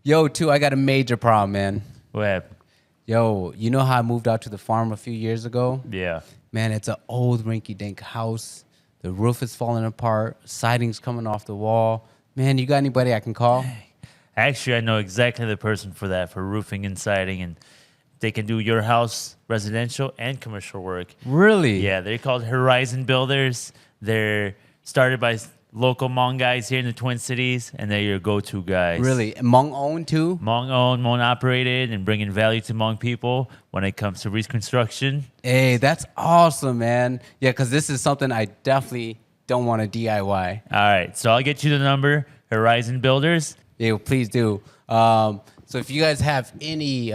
Yo, too, I got a major problem, man. What happened? Yo, you know how I moved out to the farm a few years ago? Yeah. Man, it's an old rinky-dink house. The roof is falling apart. Siding's coming off the wall. Man, you got anybody I can call? Actually, I know exactly the person for that, for roofing and siding, and they can do your house, residential and commercial work. Really? Yeah, they're called Herizon Builders. They're started by local Hmong guys here in the Twin Cities, and they're your go-to guys. Really? Hmong owned too? Hmong owned, Hmong operated, and bringing value to Hmong people when it comes to reconstruction. Hey, that's awesome, man. Yeah, because this is something I definitely don't want to DIY. All right, so I'll get you the number, Herizon Builders. Yeah, please do. So if you guys have any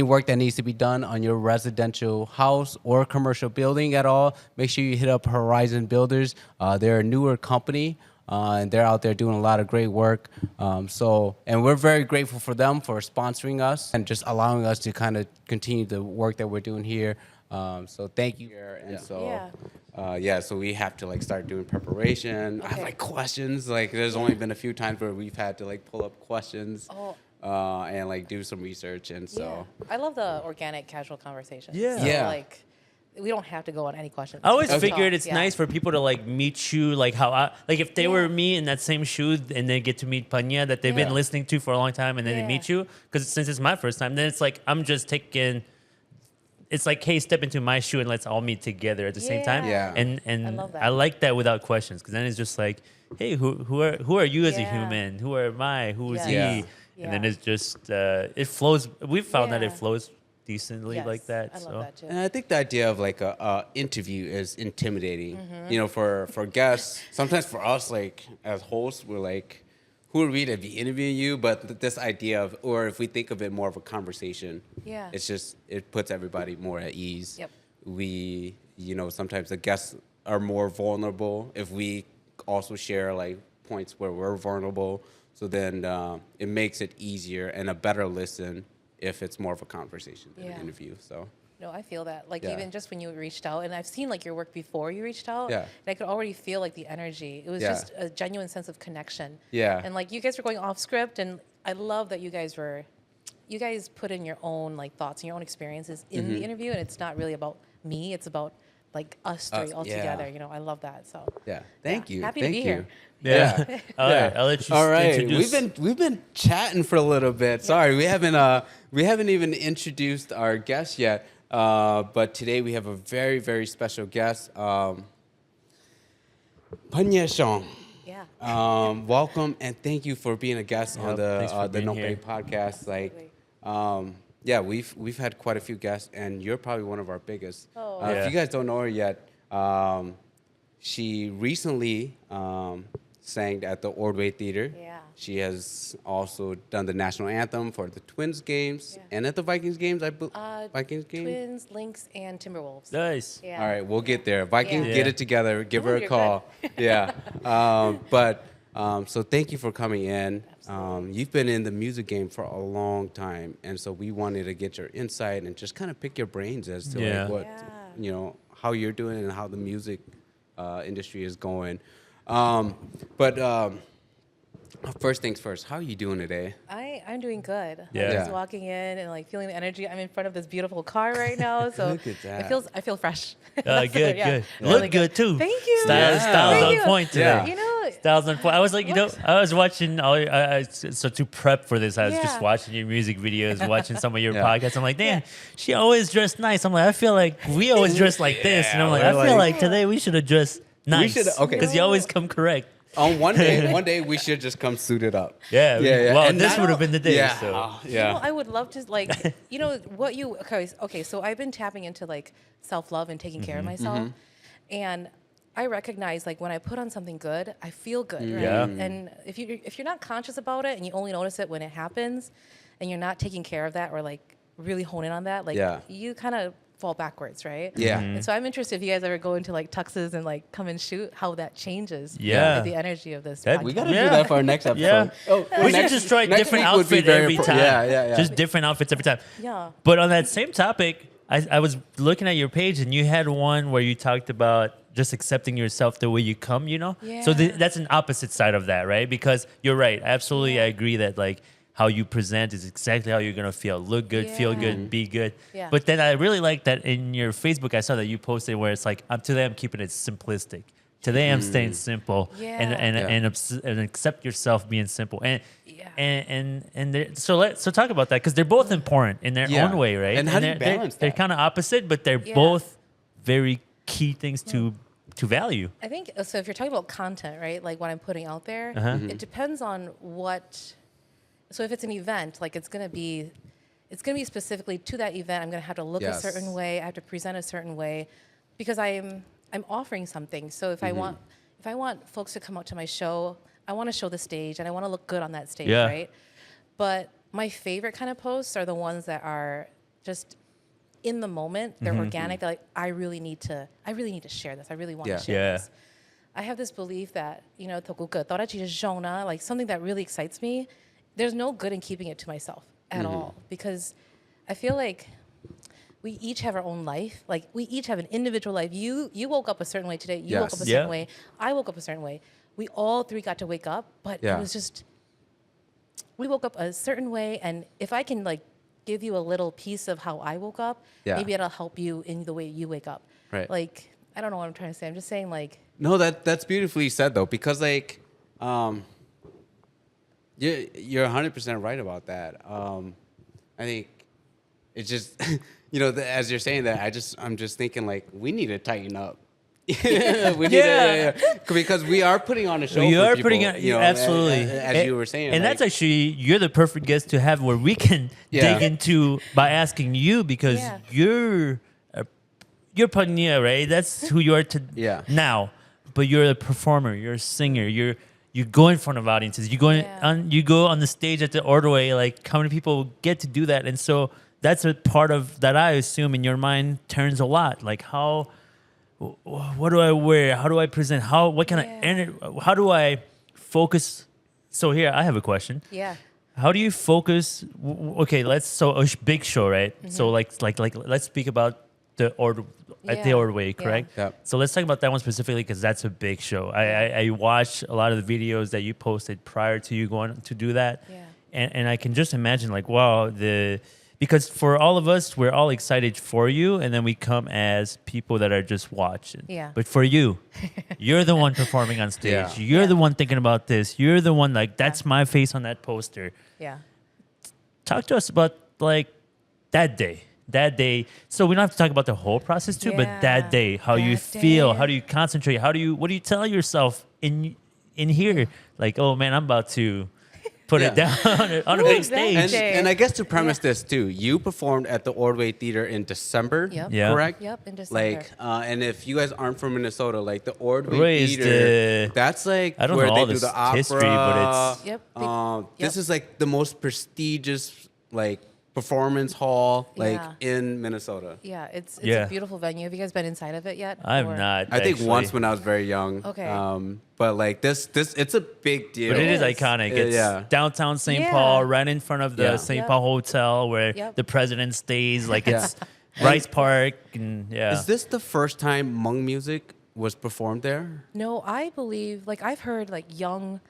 work that needs to be done on your residential house or commercial building at all, make sure you hit up Herizon Builders. They're a newer company, and they're out there doing a lot of great work. And we're very grateful for them for sponsoring us and just allowing us to kind of continue the work that we're doing here. So thank you. And so we have to like start doing preparation. I have like questions. Like there's only been a few times where we've had to like pull up questions. And like do some research, and so I love the organic, casual conversation. Yeah. So, Yeah. like we don't have to go on any questions. I always Just figured talk. it's nice for people to like meet you, like how like if they were me in that same shoe and they get to meet Pagnia that they've been listening to for a long time, and then they meet you, because since it's my first time, then it's like I'm just taking. It's like, hey, step into my shoe and let's all meet together at the same time. Yeah. And I love that. I like that without questions, because then it's just like, hey, who are you as a human? Who am I? Who is he? Yeah. And then it's just it flows. We've found that it flows decently like that. I love that too. And I think the idea of like a interview is intimidating. You know, for guests, sometimes for us, like as hosts, we're like, who are we to be interviewing you? But this idea of, or if we think of it more of a conversation, it's just, it puts everybody more at ease. Yep. We, sometimes the guests are more vulnerable if we also share like points where we're vulnerable. So then it makes it easier and a better listen if it's more of a conversation than an interview. So. No, I feel that. Like even just when you reached out, and I've seen like your work before you reached out, Yeah. and I could already feel like the energy. It was just a genuine sense of connection. Yeah. And like you guys were going off script, and I love that you guys put in your own like thoughts and your own experiences in the interview, and it's not really about me. It's about like us three all together. I love that. So Yeah. Thank you. Happy Thank to be you. here. Yeah. All right. I'll let you All right. introduce. We've been chatting for a little bit. Sorry, we haven't even introduced our guest yet. But today we have a very, very special guest, Pagnia Xiong. Yeah. Welcome and thank you for being a guest on thanks for the being No here. Pay podcast. Like, we've had quite a few guests, and you're probably one of our biggest. If you guys don't know her yet, she recently sang at the Ordway Theater. Yeah. She has also done the national anthem for the Twins games and at the Vikings games. Vikings game. Twins, Lynx, and Timberwolves. Nice. Yeah. All right, we'll get there. Vikings, Yeah. get it together. Give her a you're call. So thank you for coming in. You've been in the music game for a long time, and so we wanted to get your insight and just kind of pick your brains as to like what how you're doing and how the music industry is going. First things first, how are you doing today? I'm doing good. Yeah. I'm just walking in and like feeling the energy. I'm in front of this beautiful car right now, so Look at that. I feel fresh. Good. Yeah, Look really good too. Thank you. Styles Thank on you. point today. Yeah. Styles on point. I was like, I was watching. So to prep for this, I was just Yeah. watching your music videos, watching some of your Yeah. podcasts. I'm like, damn, she always dressed nice. I'm like, I feel like we always dress like this, and I'm like, we're I feel like- like today we should have dressed nice. okay. because you always come correct. On one day we should just come suited up. Yeah. Well, And this not- would have been the day. Yeah, So. I would love to like, okay. So I've been tapping into like self-love and taking care of myself, and I recognize like when I put on something good, I feel good, right? Yeah. And if you're not conscious about it and you only notice it when it happens, and you're not taking care of that or like really hone in on that, like you kind of fall backwards, right? Yeah. And so I'm interested if you guys ever go into like tuxes and like come and shoot, how that changes. Yeah. Like, the energy of this. That- We podcast. gotta do that for our next episode. Yeah. We should next- just try next different week would be outfit very every impor- time. Yeah. Just different outfits every time. Yeah. But on that same topic, I was looking at your page, and you had one where you talked about just accepting yourself the way you come, So Yeah. that's an opposite side of that, right? Because you're right. Absolutely, I agree that like how you present is exactly how you're gonna feel. Look good, feel good, be good. Yeah. But then I really like that in your Facebook. I saw that you posted where it's like, today I'm keeping it simplistic. Today I'm staying simple, and accept yourself being simple. So talk about that, because they're both important in their own way, right? And how do you balance they're that? kind of opposite, but they're both very key things to value. I think so. If you're talking about content, right, like what I'm putting out there, it depends on what. So if it's an event, like it's gonna be specifically to that event. I'm gonna have to look a certain way. I have to present a certain way, because I'm offering something. So if I want folks to come out to my show, I want to show the stage and I want to look good on that stage, right? But my favorite kind of posts are the ones that are just in the moment. They're organic. They're like, I really need to share this. I really want to share this. I have this belief that, like something that really excites me, there's no good in keeping it to myself at all, because I feel like we each have our own life. Like we each have an individual life. You woke up a certain way today. You woke up a certain way. I woke up a certain way. We all three got to wake up, but it was just, we woke up a certain way. And if I can like give you a little piece of how I woke up, maybe it'll help you in the way you wake up. Right. Like, I don't know what I'm trying to say. I'm just saying like. No, that's beautifully said though, because like, you're 100% right about that. I think it's just, as you're saying that, I'm just thinking like we need to tighten up. We need to, because we are putting on a show. You for are people, putting on, absolutely, as you were saying, and like, that's actually, you're the perfect guest to have where we can dig into by asking you, because you're Pagnia, right? That's who you are now. But you're a performer. You're a singer. You go in front of audiences. You go on the stage at the Ordway. Like, how many people get to do that? And so that's a part of that, I assume, in your mind turns a lot. Like, what do I wear? How do I present? What kind of how do I focus? So here, I have a question. Yeah. How do you focus? Okay, big show, right? So like let's speak about the Ordway, correct? Yeah. So let's talk about that one specifically, because that's a big show. I watched a lot of the videos that you posted prior to you going to do that, and I can just imagine like, wow, because for all of us, we're all excited for you, and then we come as people that are just watching. Yeah. But for you, you're the one performing on stage. Yeah. You're the one thinking about this. You're the one like, that's my face on that poster. Yeah. Talk to us about like that day. So we don't have to talk about the whole process too, but that day, how you feel, how do you concentrate, what do you tell yourself in here? Like, oh man, I'm about to put it down on a big stage. And I guess to premise this too, you performed at the Ordway Theater in December, correct? Yep, in December. Like, and if you guys aren't from Minnesota, like the Ordway Theater, that's like I don't where know they all do this the opera. history, but it's this is like the most prestigious like performance hall like in Minnesota. Yeah, it's a beautiful venue. Have you guys been inside of it yet? I'm not. I think once when I was very young. Okay. But like this, it's a big deal. But it is iconic. It's downtown St. Paul, right in front of the St. Paul Hotel where the president stays. Like it's Rice Park, and Is this the first time Hmong music was performed there? No, I believe, like I've heard like young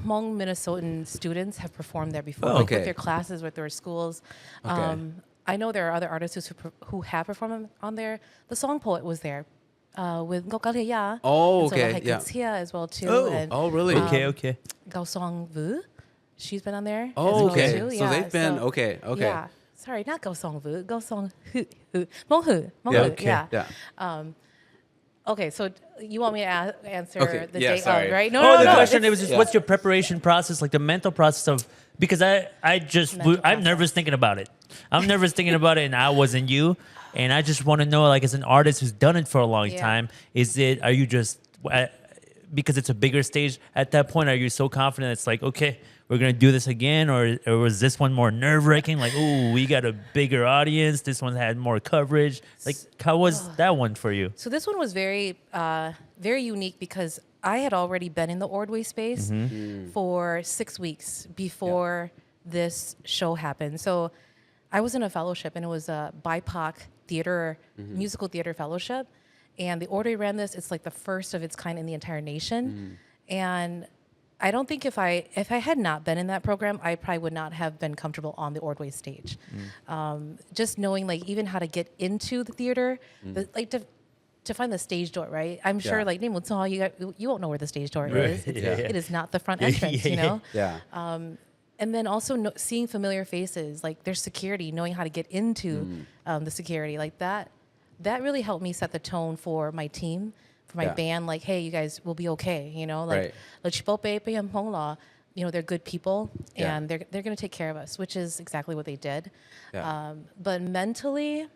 Hmong Minnesotan students have performed there before, like with their classes, with their schools. I know there are other artists who have performed on there. The Song Poet was there with Ngo Ka Lia Ya. Oh, so okay, it's here as well too. Really? Okay. Gao Song Vu, she's been on there. as Oh, well okay. too. So they've been okay. Yeah. Sorry, not Gao Song Vu. Gao Song Hu. Mong Hu. Yeah. Okay, so you want me to answer the Yeah, day sorry. of, right? The question, it was just, what's your preparation process, like the mental process of, because I'm nervous thinking about it. I'm nervous thinking about it, and I wasn't you. And I just want to know, like, as an artist who's done it for a long time, are you just, because it's a bigger stage, at that point, are you so confident it's like, okay, we're going to do this again? Or was this one more nerve-wracking? Like, ooh, we got a bigger audience. This one had more coverage. Like, how was that one for you? So this one was very, very unique because I had already been in the Ordway space for 6 weeks before this show happened. So I was in a fellowship, and it was a BIPOC theater, musical theater fellowship. And the Ordway ran this. It's like the first of its kind in the entire nation. And I don't think if I had not been in that program, I probably would not have been comfortable on the Ordway stage. Just knowing like even how to get into the theater, like to find the stage door, right? I'm sure Yeah. like you won't know where the stage door Right. is. It's, Yeah. It is not the front entrance, you know. Yeah. And then also seeing familiar faces, like their security, knowing how to get into the security, like that really helped me set the tone for my team, for my band. Like, hey, you guys will be okay, you know. Like, you know, they're good people, and they're going to take care of us, which is exactly what they did. Yeah. But mentally,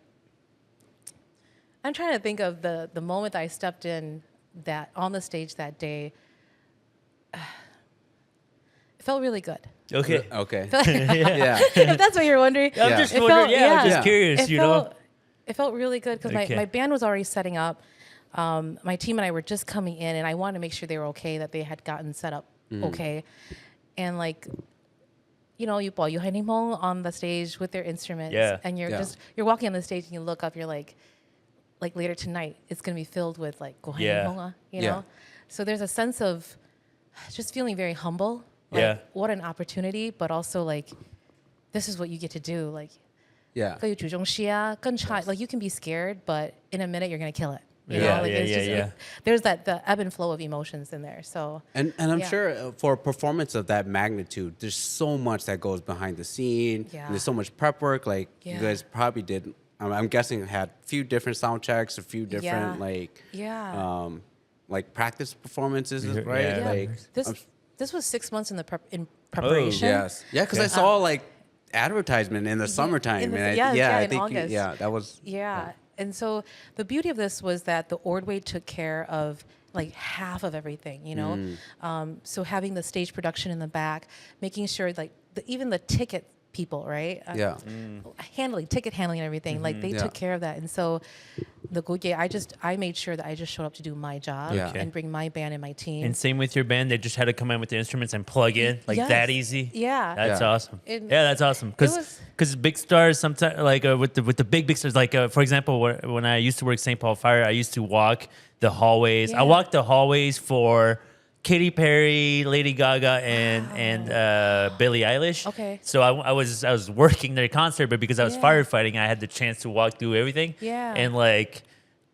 I'm trying to think of the moment that I stepped in that on the stage that day. It felt really good. Okay. Okay. Yeah. If that's what you're wondering. I'm Yeah. just It wondering. felt- Yeah, I'm yeah. just curious. It felt really good because Okay. my band was already setting up. My team and I were just coming in, and I wanted to make sure they were okay, that they had gotten set up okay. And like, you know, you Hmong on the stage with their instruments, Yeah. and you're Yeah. you're walking on the stage and you look up, you're like later tonight it's gonna be filled with like Yeah. you Yeah. know. So there's a sense of just feeling very humble. Like, Yeah. what an opportunity, but also like this is what you get to do. Like. Yeah. 更有主动性啊，更差. Like you can be scared, but in a minute you're gonna kill it. You Yeah, know? Like yeah, it's yeah, just, yeah. There's the ebb and flow of emotions in there. So And I'm Yeah. sure for a performance of that magnitude, there's so much that goes behind the scene. Yeah. And there's so much prep work. Like you Yeah. guys probably did. I'm guessing had a few different sound checks, a few different Yeah. like practice performances, Yeah. right? Yeah. Like this was 6 months in the preparation. yes, yeah, because I saw like advertisement in the summertime, and I in think August. that was Yeah. And so the beauty of this was that the Ordway took care of like half of everything, you know? So having the stage production in the back, making sure like even the ticket people, right? Yeah. Ticket handling and everything. Like they Yeah. took care of that. And so the Goye, I made sure that I just showed up to do my job Yeah. Okay. and bring my band and my team. And same with your band. They just had to come in with the instruments and plug in like Yes. that easy. Yeah. That's Yeah. awesome. It- Yeah, that's awesome. was- Because big stars sometimes like with the big stars like for example when I used to work St. Paul Fire, I used to walk the hallways. I Yeah. walked the hallways for Katy Perry, Lady Gaga, and Billie Eilish. Okay. So I was working their concert, but because I was Yeah. firefighting, I had the chance to walk through everything. Yeah. And like.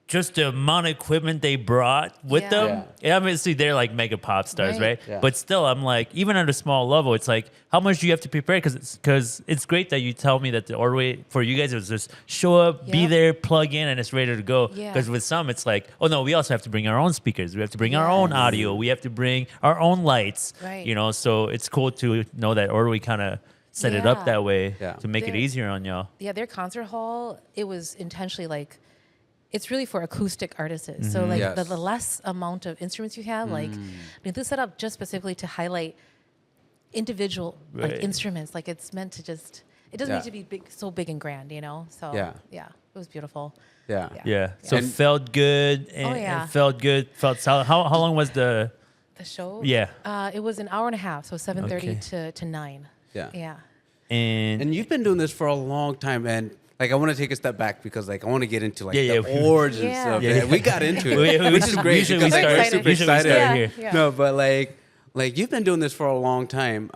Just the amount of equipment they brought with Yeah. them. Yeah, obviously they're like mega pop stars, right? Right. Yeah. But still, I'm like, even at a small level, it's like, how much do you have to prepare? Because it's great that you tell me that the Ordway for you guys it was just show up, be Yep. there, plug in, and it's ready to go. Yeah. Because with some, it's like, oh no, we also have to bring our own speakers, we have to bring our own Yes. audio, we have to bring our own lights. Right. You know, so it's cool to know that Ordway kind of set it up Yeah. that way Yeah. to make it They're- easier on y'all. Yeah, their concert hall, it was intentionally like, it's really for acoustic artists. So like Yes. the less amount of instruments you have, like this set up just specifically to highlight individual Right. like instruments. Like it's meant to just, it doesn't Yeah. need to be big, so big and grand, you know? So Yeah. it was beautiful. yeah. Yeah. So And- it felt good. And, yeah. It felt good. Felt solid. How long was the? The show? Yeah. It was an hour and a half, so 7:30 Okay. to 9. Yeah. Yeah. And And you've been doing this for a long time, and like I want to take a step back because like I want to get into like Yeah, the yeah. origins Yeah. of Yeah, it. yeah. We got into it, We which is should- great usually we because like, start- we're super usually we excited. start Yeah, here. yeah. No, but like you've been doing this for a long time.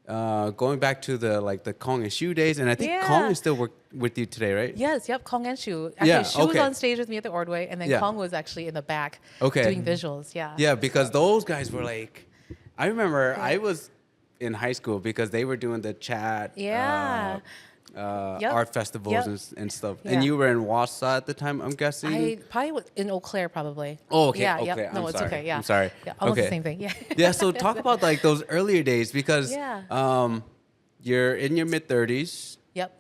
Going back to the Kong and Shu days, and I think Yeah. Kong is still with you today, right? Yes, yep, Kong and Shu. Actually, Yeah, Shu was okay. on stage with me at the Ordway, and then Yeah. Kong was actually in the back Okay. doing visuals. Yeah. Yeah, because those guys were like, I remember I was in high school because they were doing the chat. Yeah. Yep. Art festivals Yep. and stuff. Yeah. And you were in Wausau at the time, I'm guessing. I probably was in Eau Claire, probably. Oh, okay. Yeah, okay. yep. No, I'm it's sorry. okay. Yeah. I'm sorry. Yeah, almost okay. the same thing. Yeah. Yeah. So talk about like those earlier days because Yeah. you're in your mid 30s. Yep.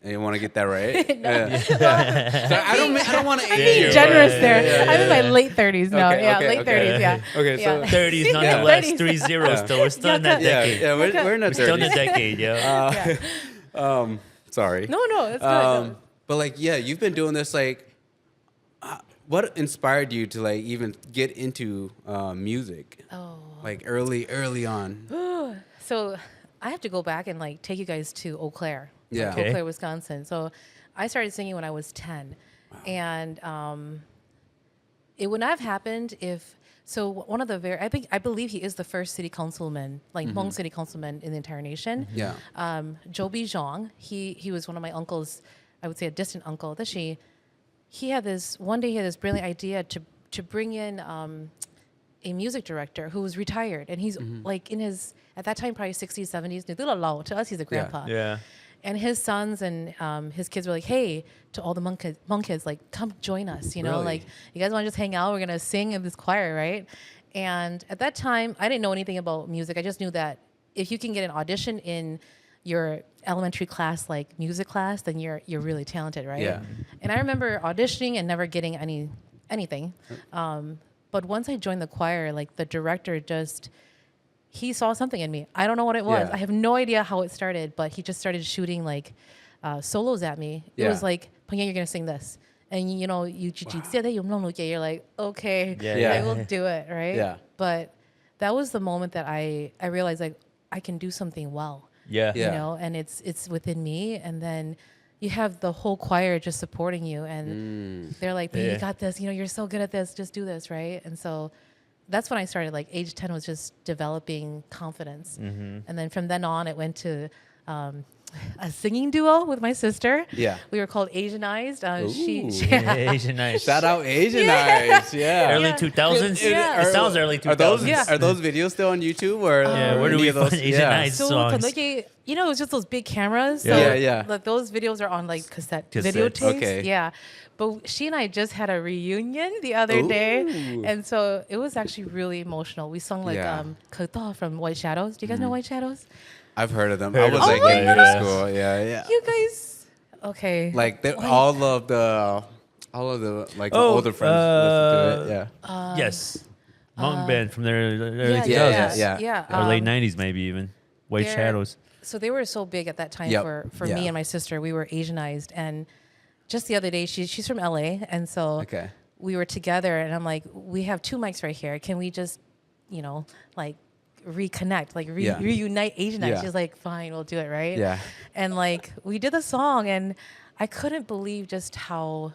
And you want to get that right. No. Yeah. So I don't want to age Being you. generous there. yeah, I'm in my late 30s now. Okay, yeah, okay, late okay. 30s. Yeah. Okay, so- Yeah. 30s nonetheless. 30s. 3 zeros still. We're still in that Yeah, decade. yeah, we're in the Still in the 30s. decade, yeah. Yeah. Sorry. No, it's good. But like, yeah, you've been doing this. Like, what inspired you to like even get into music? Oh. Like early on. So I have to go back and like take you guys to Eau Claire, Yeah. like, Okay. Eau Claire, Wisconsin. So I started singing when I was 10, and it would not have happened if. So one of the I believe he is the first city councilman, like Hmong city councilman in the entire nation. Yeah. Joby Xiong, he was one of my uncles, I would say a distant uncle. That he had this brilliant idea to bring in a music director who was retired, and he's like in his at that time probably 60s, 70s. To us, he's a grandpa. Yeah. And his sons and his kids were like, hey, to all the Hmong kids, like, come join us, you know, Really? like, you guys want to just hang out? We're going to sing in this choir, right? And at that time, I didn't know anything about music. I just knew that if you can get an audition in your elementary class, like music class, then you're really talented, right? Yeah. And I remember auditioning and never getting anything. But once I joined the choir, like, the director he saw something in me. I don't know what it was. Yeah. I have no idea how it started, but he just started shooting like solos at me. It Yeah. was like, Pagnia, you're gonna sing this, and you know, you're like, okay, Yeah. I will do it, right? Yeah. But that was the moment that I realized like I can do something well, Yeah. Yeah. you know, and it's within me. And then you have the whole choir just supporting you, and they're like, "But Yeah. you got this. You know, you're so good at this. Just do this, right?" And so that's when I started. Like age 10 was just developing confidence, and then from then on, it went to a singing duo with my sister. Yeah. We were called Asianized. Asian nice. Shout out Asian Eyes. Yeah. Early Yeah. 2000s. Yeah. It sounds early 2000s. Are those videos still on YouTube or where do any we of those? find Asian Eyes So songs? you know, it was just those big cameras. Yeah. So, Yeah, yeah. Like those videos are on like cassette Cassettes. videotapes. Okay. Yeah. But she and I just had a reunion the other day. And so it was actually really emotional. We sung like Yeah. Kota from White Shadows. Do you guys know White Shadows? I've heard of them. Heard I was of like them. in Oh my middle gosh. school. Yeah, yeah. You guys, okay. Like White- all of the like Oh, older friends listen to it. Yeah. Yes. Hmong band from the early yeah, 2000s. yeah. Or late 90s, maybe even. White they're- Shadows. So they were so big at that time Yep. for Yeah. me and my sister. We were Asianized, and just the other day, she's from LA, and so Okay. we were together, and I'm like, we have two mics right here. Can we just, you know, like reconnect, like Yeah. reunite Asianized? Yeah. She's like, fine, we'll do it, right? Yeah. And like we did the song, and I couldn't believe just how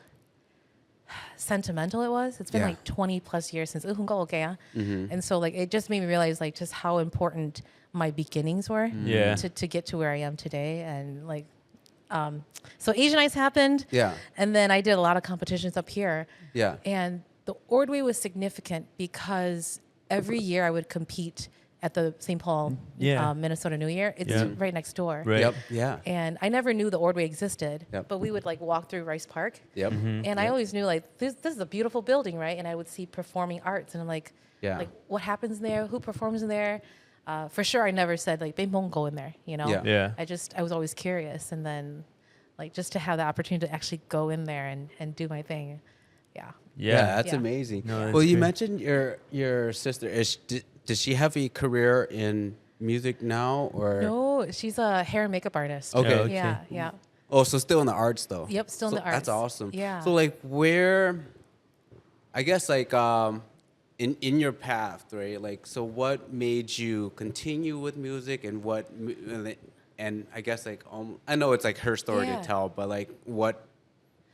sentimental it was. It's been Yeah. like 20 plus years since Mm-hmm. and so like it just made me realize like just how important my beginnings were Yeah. to get to where I am today. And like so Asian Nights happened, Yeah. and then I did a lot of competitions up here, Yeah. and the Ordway was significant because every year I would compete at the St. Paul Yeah. Minnesota New Year. It's Yeah. right next door. Right. Yep. Yeah. And I never knew the Ordway existed, Yep. but we would like walk through Rice Park, Yep. and I always knew like this is a beautiful building, right? And I would see performing arts, and I'm like, Yeah. like what happens there? Who performs in there? For sure, I never said like they won't go in there, you know. Yeah. Yeah. I was always curious, and then like just to have the opportunity to actually go in there and do my thing, yeah. Yeah, that's Yeah. amazing. No, that's well, you great. mentioned your sister. Does she have a career in music now, or No, she's a hair and makeup artist. Okay. Okay. Yeah, yeah. Oh, so still in the arts though. Yep, still in So the arts. That's awesome. Yeah. So like where, I guess like in your path, right? Like so, what made you continue with music, and and I guess like I know it's like her story Yeah. to tell, but like what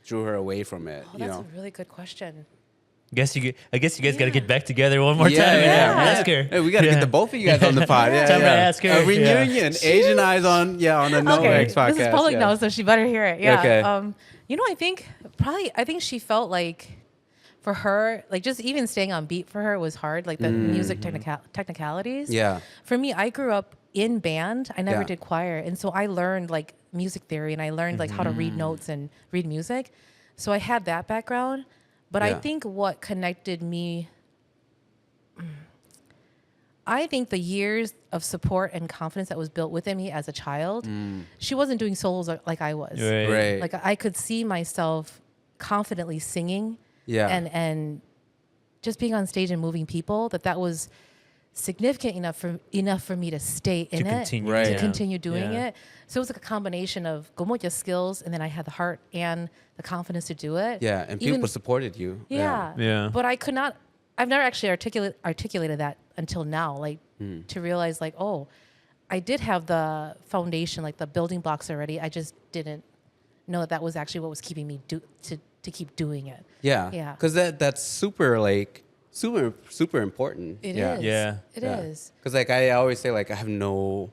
drew her away from it? Oh, you that's know. a really good question. I guess you guys got to get back together one more Yeah, time. yeah, and ask her. Hey, we gotta get the both of you guys on the pod. Yeah, Time to yeah. ask her, A yeah. reunion. Asian Eyes on the No X podcast. This is public yeah. now, so she better hear it. Yeah. Okay. You know, I think she felt like for her, like just even staying on beat for her was hard, like the music technicalities. Yeah. For me, I grew up in band. I never Yeah. did choir, and so I learned like music theory, and I learned like how to read notes and read music. So I had that background, but I Yeah. think what connected me. I think the years of support and confidence that was built within me as a child, she wasn't doing solos like I was. Right. Like I could see myself confidently singing, Yeah. and just being on stage and moving people. That was significant enough for me to stay in it, continue, Right. to yeah. continue doing Yeah. it. So it was like a combination of gomoja skills, and then I had the heart and the confidence to do it. Yeah, and Even- people supported you. yeah. Yeah. But I could not. I've never actually articulated that until now. Like to realize, like, oh, I did have the foundation, like the building blocks already. I just didn't know that was actually what was keeping me to keep doing it. Yeah. Yeah. Because that's super like super important. It yeah. is. Yeah. It is. Because like I always say, like I have no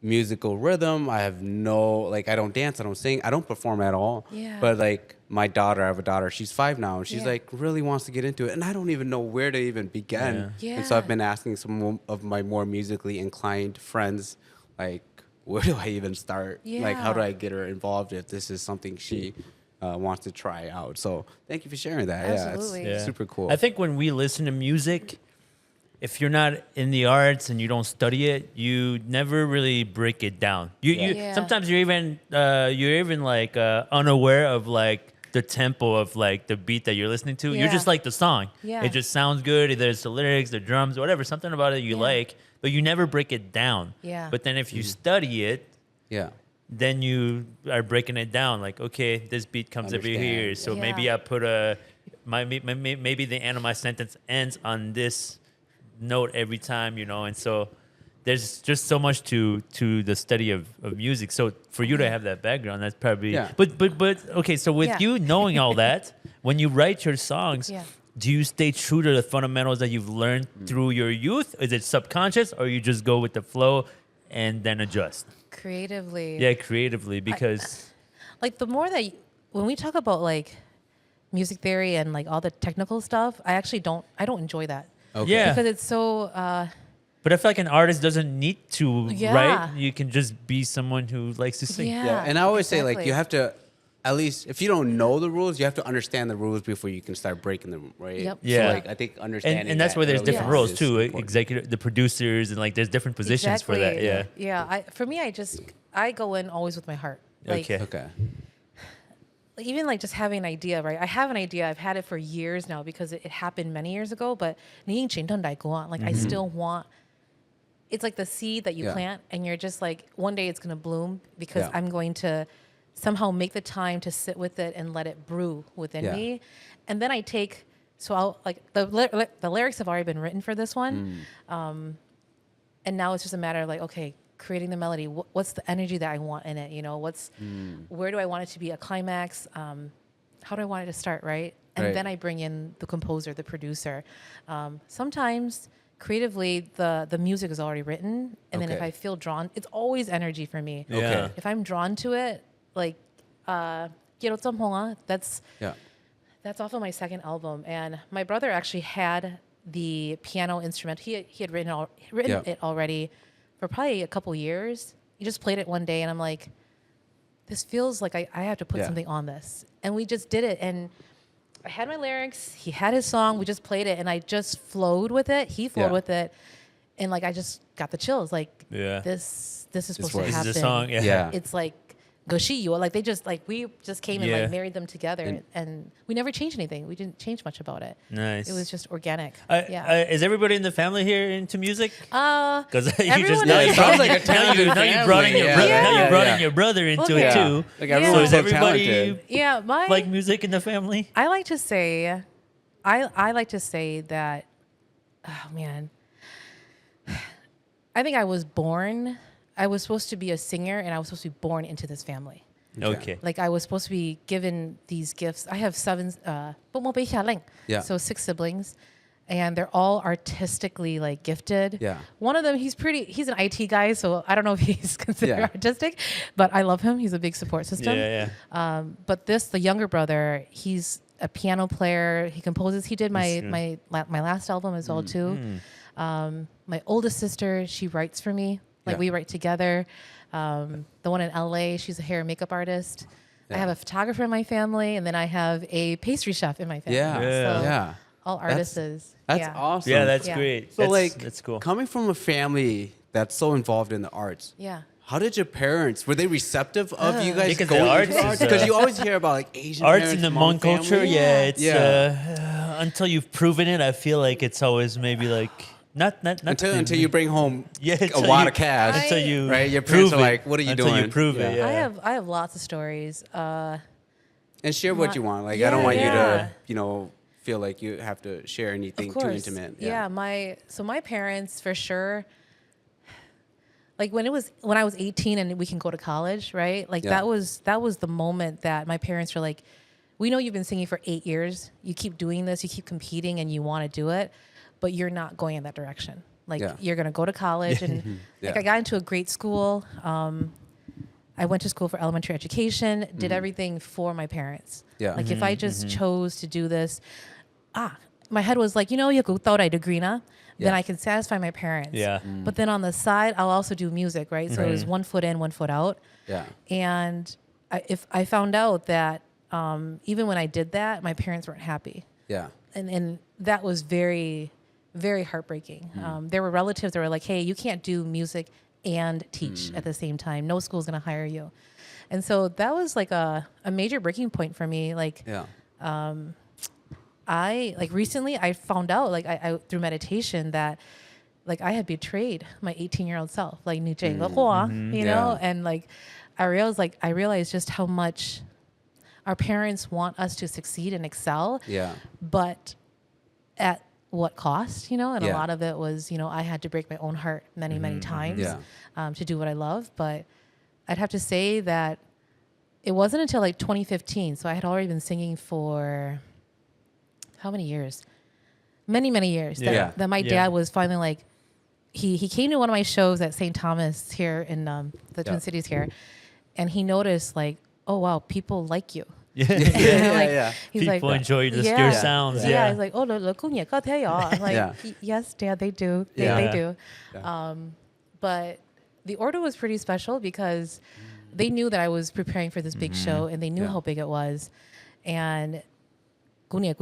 musical rhythm. I have no, like I don't dance. I don't sing. I don't perform at all. Yeah. But like my daughter, I have a daughter. She's 5 now, and she's Yeah. like really wants to get into it, and I don't even know where to even begin. Yeah. And so I've been asking some of my more musically inclined friends, like, where do I even start? Like, how do Yeah. I get her involved if this is something she wants to try out? So thank you for sharing that. Absolutely. Yeah, it's super cool. I think when we listen to music, if you're not in the arts and you don't study it, you never really break it down. Yeah. Sometimes you're even like unaware of like the tempo of like the beat that you're listening to. You're Yeah. just like the song. Yeah. It just sounds good. There's the lyrics, the drums, whatever, something about it you Yeah. like, but you never break it down. Yeah. But then if you study it, yeah. then you are breaking it down. Like, okay, this beat comes over Understand. here, so Yeah. maybe I put maybe the end of my sentence ends on this note every time, and so there's just so much to the study of music. So for you to have that background, that's probably Yeah. But okay, so with Yeah. you knowing all that, when you write your songs, Yeah. do you stay true to the fundamentals that you've learned through your youth? Is it subconscious, or you just go with the flow and then adjust? Creatively. Yeah, creatively, because Like the more that when we talk about like music theory and like all the technical stuff, I don't enjoy that. Okay. Yeah. Because it's so but I feel like an artist doesn't need to Yeah. write. You can just be someone who likes to sing. Yeah. Yeah, and I always say like exactly. you have to, at least if you don't know the rules, you have to understand the rules before you can start breaking them, right? Yep. Yeah. So like I think understanding And that's that where there's early different on roles is too. important. Executive, the producers, and like there's different positions for that. Yeah. Yeah. For me, I go in always with my heart. Like, Okay. Okay. like, even like just having an idea, right? I have an idea. I've had it for years now because it happened many years ago. But like I still want. It's like the seed that you Yeah. plant, and you're just like one day it's gonna bloom because Yeah. I'm going to somehow make the time to sit with it and let it brew within Yeah. me, and then I take. So I'll like the lyrics have already been written for this one, and now it's just a matter of like, okay, creating the melody. What's the energy that I want in it? Where do I want it to be a climax? How do I want it to start, right? And Right. then I bring in the composer, the producer. Sometimes creatively, the music is already written, and then if Okay. I feel drawn, it's always energy for me. Yeah. Okay. If I'm drawn to it, like, that's Yeah. that's off of my second album, and my brother actually had the piano instrument. He had written Yeah. it already for probably a couple years. He just played it one day, and I'm like, this feels like I have to put Yeah. something on this, and we just did it. And I had my lyrics. He had his song. We just played it, and I just flowed with it. He flowed Yeah. with it, and like I just got the chills. Like Yeah. this is supposed to works. This happen. is a song. Yeah. Yeah. It's like Goshiyu. Like they just like we just came and Yeah. like married them together, and we never changed anything. We didn't change much about it. Nice. It was just organic. Is everybody in the family here into music? Because you everyone just is. now Yeah, you it brought sounds like a talented now you brought in family. your Yeah. brother. Yeah. Now you brought Yeah. in your brother into Okay. it Yeah. too. Like Yeah. everyone's So is so everybody talented. Yeah, like music in the family? I like to say, I like to say that, oh man, I think I was supposed to be a singer, and I was supposed to be born into this family. Okay. Like I was supposed to be given these gifts. I have Yeah. so 6 siblings, and they're all artistically like gifted. Yeah. One of them, he's an IT guy, so I don't know if he's considered Yeah. artistic, but I love him. He's a big support system. Yeah. But the younger brother, he's a piano player. He composes. He did my last album as well too. My oldest sister, she writes for me. Like Yeah. we write together. The one in LA, she's a hair and makeup artist. Yeah. I have a photographer in my family, and then I have a pastry chef in my family. Yeah. Yeah. So Yeah. all artists. That's yeah. awesome. Yeah, that's Yeah. great. So That's cool. coming from a family that's so involved in the arts. Yeah. How did your parents, were they receptive of you guys Because going the into arts the is, arts? Because you always hear about like Asian Arts parents, in the Hmong Hmong culture, family. yeah, it's Yeah. until you've proven it, I feel like it's always maybe like not Until you bring home yeah, a until wad you- of cash. until you Right? Your prove parents are it. like, what are you Until doing? you prove it, yeah. I have lots of stories. And share what My- you want. Like, I don't want you Yeah. to, feel like you have to share anything Of too course. intimate. Yeah. My parents for sure. Like when I was 18 and we can go to college, right? Like Yeah. that was the moment that my parents were like, we know you've been singing for 8 years. You keep doing this, you keep competing, and you want to do it, but you're not going in that direction. Like you're going to go to college, and like I got into a great school. I went to school for elementary education, did everything for my parents. Yeah. Like if I just chose to do this, my head was like, you go thought I degree na, then I can satisfy my parents. Yeah. But then on the side, I'll also do music, right? So it was 1 foot in, 1 foot out. Yeah. And if I found out that even when I did that, my parents weren't happy. Yeah. And that was very, very heartbreaking. There were relatives that were like, hey, you can't do music and teach at the same time. No school's going to hire you. And so that was like a major breaking point for me. Like, recently I found out I through meditation that like I had betrayed my 18-year-old self, like you know, and like I realized just how much our parents want us to succeed and excel. Yeah. But at what cost, and a lot of it was, I had to break my own heart many, many times to do what I love. But I'd have to say that it wasn't until like 2015. So I had already been singing for how many years? Many, many years. That my dad was finally like, he came to one of my shows at St. Thomas here in the Twin Cities here. And he noticed like, oh, wow, people like you. He's people like, enjoy your sounds. Yeah. He's like, oh, I'm like, yes, Dad, they do. They do. Yeah. But the order was pretty special because they knew that I was preparing for this big show, and they knew how big it was. And like, right?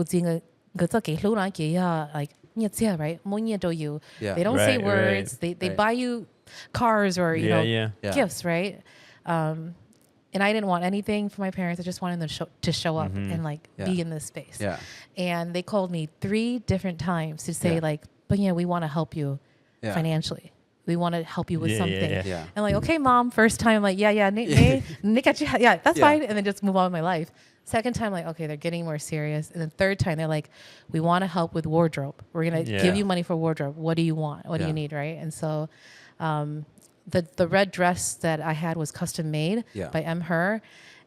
They don't say words. They buy you cars or gifts, right? And I didn't want anything from my parents. I just wanted them to show up and like be in this space. Yeah. And they called me 3 different times to say like, but we want to help you financially. We want to help you with something. And like, okay, Mom. First time, like, that's fine. And then just move on with my life. Second time, like, okay, they're getting more serious. And then third time, they're like, we want to help with wardrobe. We're going to give you money for wardrobe. What do you want? What do you need, right? And so the red dress that I had was custom made by Her.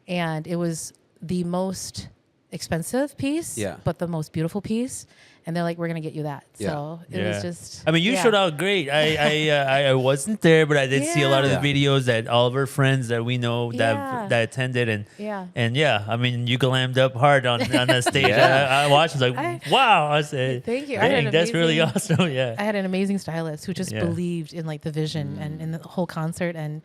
And it was the most expensive piece, but the most beautiful piece. And they're like, we're going to get you that. So it was just... I mean, you showed out great. I wasn't there, but I did see a lot of the videos that all of our friends that we know that attended. And I mean, you glammed up hard on that stage. I watched, I was like, wow. I said, thank you. Dang, that's really awesome. I had an amazing stylist who just believed in like the vision and in the whole concert. And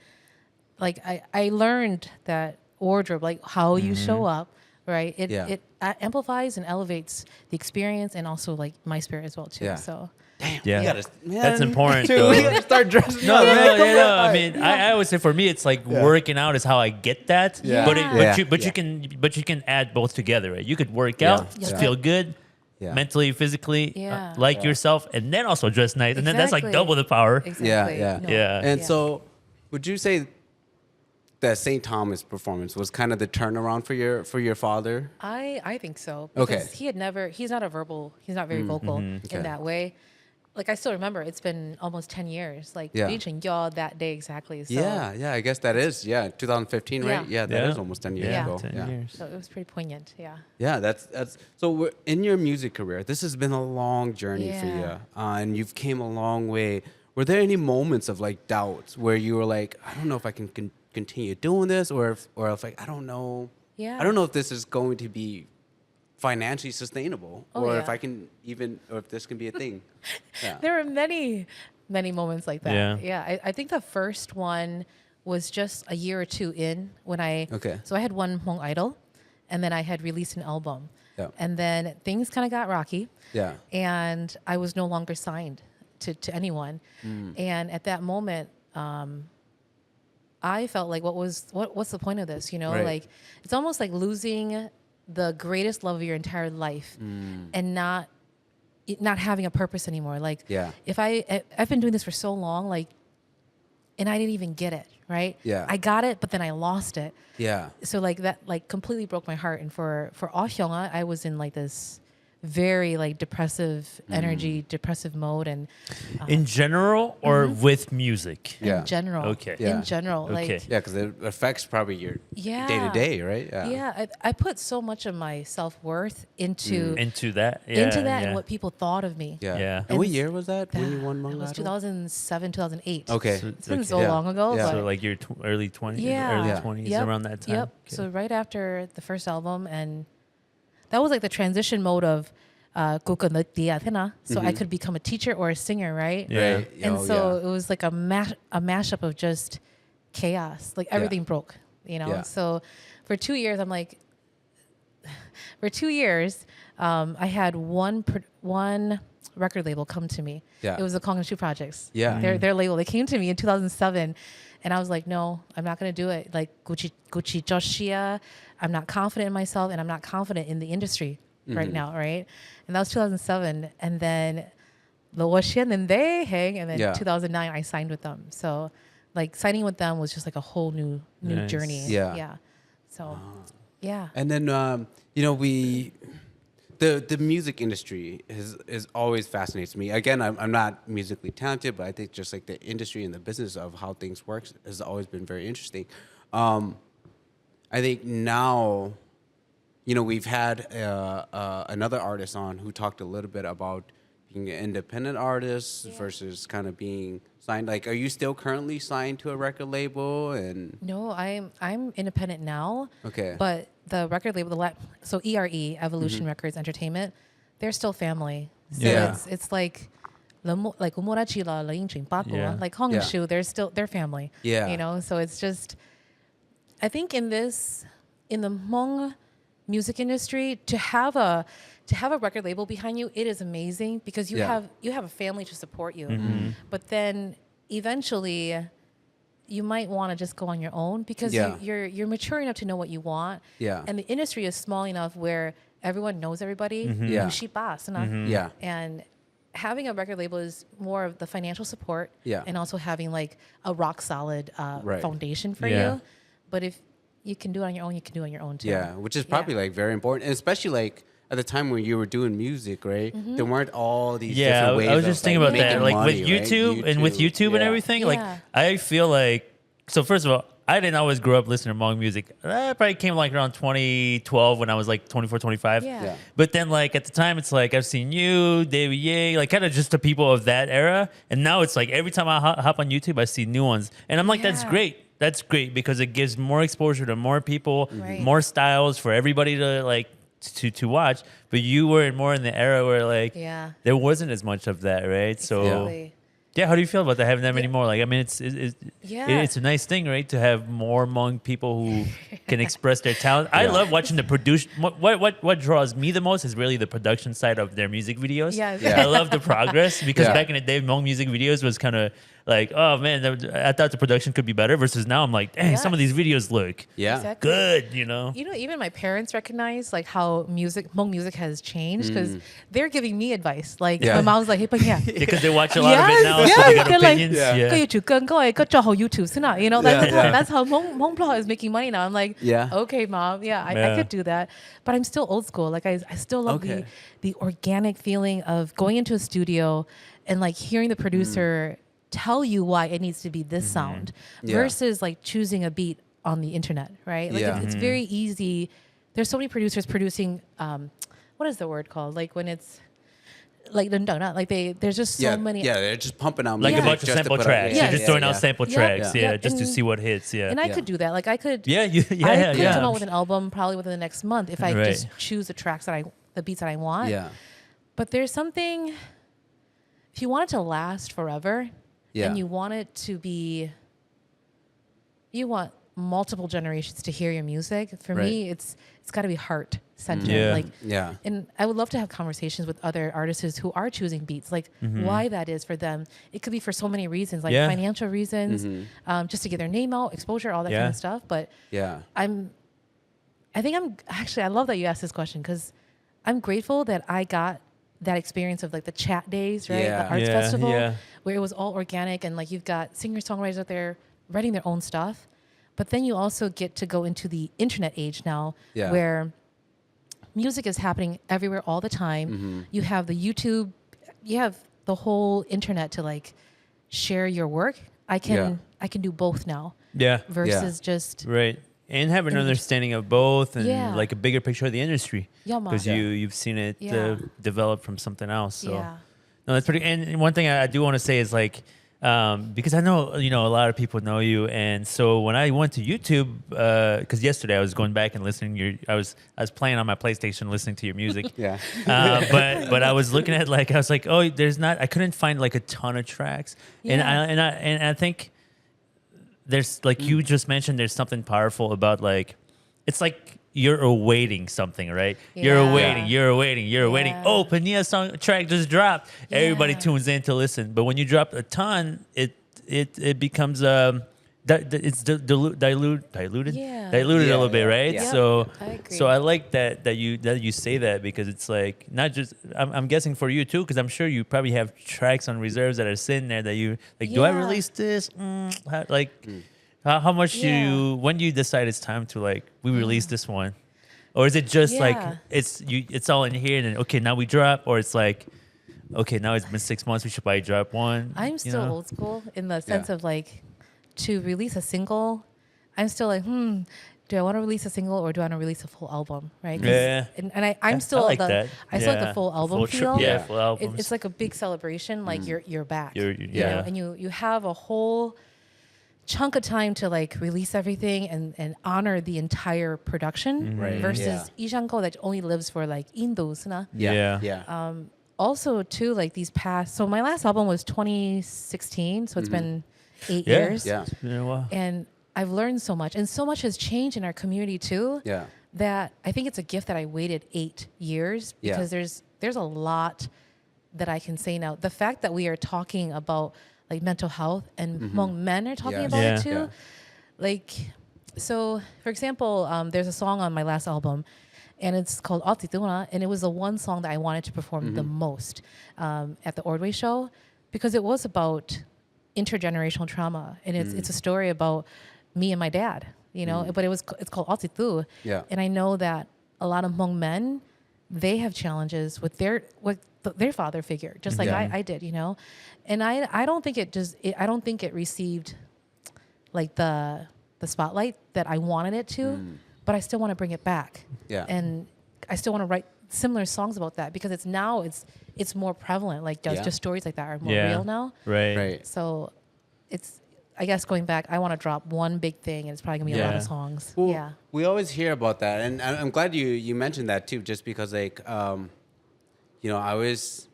like, I learned that wardrobe, like how you show up, right? It amplifies and elevates the experience and also like my spirit as well too. Yeah. So that's important. We gotta start dressing. No. I mean, I would say for me, it's like working out is how I get that. Yeah. But you can add both together. Right? You could work out, feel good, mentally, physically, like yourself, and then also dress nice, and then that's like double the power. Exactly. Yeah. And so, would you say that St. Thomas performance was kind of the turnaround for your father? I think so. Because he's not very vocal in that way. Like I still remember, it's been almost 10 years. Like that day exactly. So I guess that is 2015, right? Yeah, that is almost 10 years ago. 10 years. So it was pretty poignant. Yeah. Yeah, that's so. In your music career, this has been a long journey for you, and you've came a long way. Were there any moments of like doubts where you were like, I don't know if I can continue doing this, or if like I don't know if this is going to be financially sustainable, if I can or if this can be a thing. There were many moments like that. I think the first one was just a year or 2 in when so I had one Hmong Idol, and then I had released an album, and then things kind of got rocky, and I was no longer signed to anyone, and at that moment I felt like what's the point of this? Like it's almost like losing the greatest love of your entire life and not having a purpose anymore. Like if I've been doing this for so long, like, and I didn't even get it, right? Yeah. I got it, but then I lost it. Yeah. So like that like completely broke my heart. And for Xiong, I was in like this very like depressive energy, depressive mode, and In general or with music? Yeah. in general. Okay. Yeah. In general, Okay. like Yeah, because it affects probably your Yeah. day to day, right? yeah, I put so much of my self-worth into Into that? Yeah, into that yeah. and what people thought of me. Yeah. Yeah. And what And year was that when you won That Hmong was Idol? 2007, 2008. Okay. It's been Okay. so Yeah. long ago. Yeah. But So like your early 20s, yeah, early Yeah. 20s, Yep. around that time? Yep. Okay. So right after the first album, and that was like the transition mode of so I could become a teacher or a singer, right? Yeah. Right. And Oh, so yeah. it was like a mashup of just chaos. Like everything broke, you know. Yeah. So for 2 years, I'm like, for 2 years, I had one record label come to me. Yeah. It was the Kong and Shu Projects. Yeah. Their label. They came to me in 2007, and I was like, no, I'm not gonna do it. Like Gucci Joshia, I'm not confident in myself, and I'm not confident in the industry right now, right? And that was 2007, and then the Washian and they hang, and then Yeah. 2009 I signed with them. So like signing with them was just like a whole new Nice. journey. Yeah. Yeah. So yeah. And then you know, the music industry is always fascinates me. Again, I'm not musically talented, but I think just like the industry and the business of how things works has always been very interesting. I think now, you know, we've had another artist on who talked a little bit about being an independent artist versus kind of being signed. Like, are you still currently signed to a record label? And No, I'm independent now. Okay. But the record label, so ERE, Evolution Records Entertainment, they're still family. So Yeah. it's like Umorachi la Lainjing Bakua, Yeah. like Hong and Yeah. Shu, they're family. Yeah. You know, so it's just, I think in the Hmong music industry, to have a record label behind you, it is amazing because you Yeah. have a family to support you. But then eventually you might want to just go on your own because Yeah. you're mature enough to know what you want. Yeah. And the industry is small enough where everyone knows everybody. Yeah. Yeah. And having a record label is more of the financial support Yeah. and also having like a rock solid Right. foundation for Yeah. you. But if you can do it on your own, you can do it on your own too. Yeah, which is probably like very important, and especially like at the time when you were doing music, right? There weren't all these Yeah, different ways. I was of, just thinking like, about that. making Like money, with right? YouTube and with YouTube and yeah. everything, like Yeah. I feel like, so first of all, I didn't always grow up listening to Hmong music. That probably came like around 2012 when I was like 24, 25. Yeah. Yeah. But then like at the time, it's like I've seen you, David Ye, like kind of just the people of that era. And now it's like every time I hop on YouTube, I see new ones. And I'm like, that's Yeah. great. That's great because it gives more exposure to more people, Right. more styles for everybody to like to watch. But you were more in the era where like Yeah. there wasn't as much of that, right? So Exactly. yeah, how do you feel about that having that many more? Like, I mean, it's Yeah. it's a nice thing, right? To have more Hmong people who can express their talent. I love watching the produce. What draws me the most is really the production side of their music videos. Yes. Yeah. I love the progress because Yeah. back in the day, Hmong music videos was kind of like, oh man, I thought the production could be better. Versus now, I'm like, dang, some of these videos look Yeah. Exactly. good, you know? You know, even my parents recognize like how Hmong music has changed because they're giving me advice. Like Yeah. my mom's like, "Hey, Pagnia." Because they watch a lot of it now, so they got they're like, opinions. Yeah. yeah. 跟住跟各位個做好 YouTube 先啦 you know Yeah. that's how Hmong Plot is making money now. I'm like, Yeah. okay, mom, yeah, I Yeah. could do that, but I'm still old school. Like I still love Okay. the organic feeling of going into a studio and like hearing the producer tell you why it needs to be this sound Yeah. versus like choosing a beat on the internet, right? Like Yeah. it's very easy. There's so many producers producing what is the word called? Like when it's like there's just so many Yeah, they're just pumping out Like music a bunch of just to sample put tracks. Out, Yeah, You're just throwing out yeah. sample Yeah. tracks, Yeah. just to And- see what hits. Yeah. and I Yeah. could do that. Like I could Yeah, I could come out with an album probably within the next month if I Right. just choose the beats that I want. Yeah, But there's something, if you want it to last forever, Yeah. and you want it to be, you want multiple generations to hear your music. For me, it's got to be heart centered. Yeah. Like, yeah, and I would love to have conversations with other artists who are choosing beats, like why that is for them. It could be for so many reasons, like Yeah. financial reasons, just to get their name out, exposure, all that kind Yeah. of stuff. But yeah, I love that you asked this question because I'm grateful that I got that experience of like the chat days, right? Yeah. The arts Yeah, festival yeah. where it was all organic and like you've got singer-songwriters out there writing their own stuff. But then you also get to go into the internet age now Yeah. where music is happening everywhere all the time. You have the YouTube, you have the whole internet to like share your work. I can do both now. Yeah. Versus just Right. And have an understanding of both and like a bigger picture of the industry. Because you've seen it develop from something else. So no, that's pretty. And one thing I do want to say is like, because I know, a lot of people know you. And so when I went to YouTube, because yesterday I was going back and listening, I was playing on my PlayStation, listening to your music. But I was looking at I was like, oh, I couldn't find like a ton of tracks. And I think there's like you just mentioned, there's something powerful about like, it's like you're awaiting something, right? You're awaiting. Oh, Pagnia Xiong track just dropped. Everybody tunes in to listen. But when you drop a ton, it becomes it's diluted a little bit, right? Yeah. So I agree. so I like that you say that, because it's like not just I'm guessing for you too, because I'm sure you probably have tracks on reserves that are sitting there that you like. Do I release this? How much when do you decide it's time to like we release this one, or is it just like it's all in here and then okay now we drop, or it's like okay now it's been 6 months we should probably drop one? I'm still old school in the sense of like to release a single. I'm still like do I want to release a single or do I want to release a full album, right? Yeah. And I'm still I like that. I still like the full album feel. Full albums. It's like a big celebration, like you're back. You know? And you have a whole chunk of time to like release everything and honor the entire production versus Ishanko that only lives for like indos na. Also too like these past, so my last album was 2016, so it's been 8 years. It's been a while. And I've learned so much, and so much has changed in our community too. That I think it's a gift that I waited 8 years because there's a lot that I can say now. The fact that we are talking about like mental health and Hmong men are talking about it too. Like, so for example, there's a song on my last album and it's called Altituna, and it was the one song that I wanted to perform the most at the Ordway show because it was about intergenerational trauma, and it's a story about me and my dad, but it's called Altitu. And I know that a lot of Hmong men, they have challenges with their father figure, just like I did, and I don't think I don't think it received like the spotlight that I wanted it to, but I still want to bring it back. And I still want to write similar songs about that because it's more prevalent. Like just stories like that are more real now. Right. So it's, I guess going back, I want to drop one big thing, and it's probably gonna be a lot of songs. Well, we always hear about that, and I'm glad you mentioned that too, just because like, I always,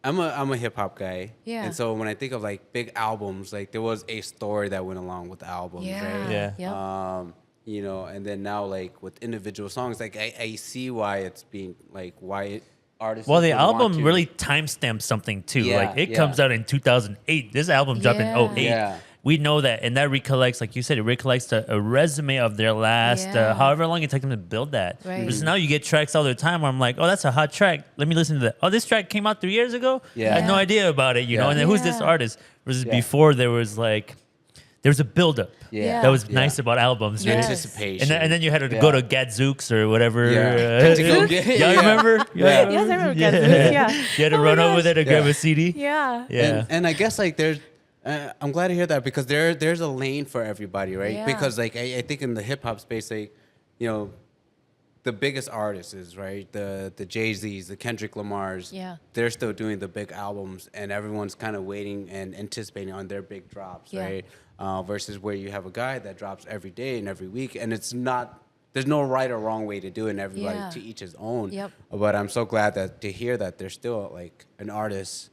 I'm a hip hop guy, and so when I think of like big albums, like there was a story that went along with the album, right? And then now like with individual songs, like I see why it's being like artists. Well, the album really timestamps something too. Like it comes out in 2008. This album dropped in 2008. We know that, and that recollects, like you said, it recollects a resume of their last, however long it took them to build that. Because now you get tracks all the time where I'm like, oh, that's a hot track. Let me listen to that. Oh, this track came out 3 years ago? I had no idea about it, And then who's this artist? Versus before there was a buildup. That was nice about albums, right? Anticipation. And then you had to go to Gadzooks or whatever. Y'all remember? Yes, I remember Gadzooks, You had to run over there to grab a CD. And I guess like there's, I'm glad to hear that because there's a lane for everybody, right? Because like I think in the hip hop space, like, the biggest artists is right, the Jay-Z's, the Kendrick Lamars. They're still doing the big albums, and everyone's kind of waiting and anticipating on their big drops, right? Versus where you have a guy that drops every day and every week, and it's not. There's no right or wrong way to do it, and everybody to each his own. But I'm so glad to hear that there's still like an artist.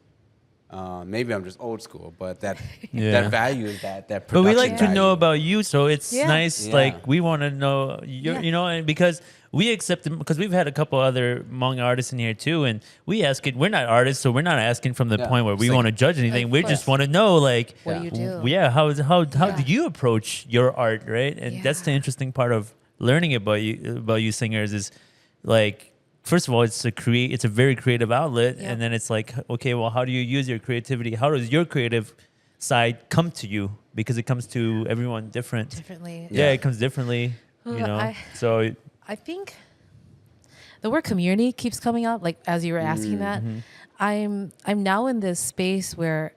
Maybe I'm just old school, but that values that production. But we like to value. know about you, so it's nice. Like we want to know and because we accept them, because we've had a couple other Hmong artists in here too, and we ask it. We're not artists, so we're not asking from the point where we want to judge anything. We just want to know, like, what do you do? How do you approach your art, right? And that's the interesting part of learning about you singers is like. First of all, it's a very creative outlet, and then it's like, okay, well, how do you use your creativity? How does your creative side come to you? Because it comes to everyone differently. Yeah, it comes differently. So I think the word community keeps coming up, like as you were asking that. I'm now in this space where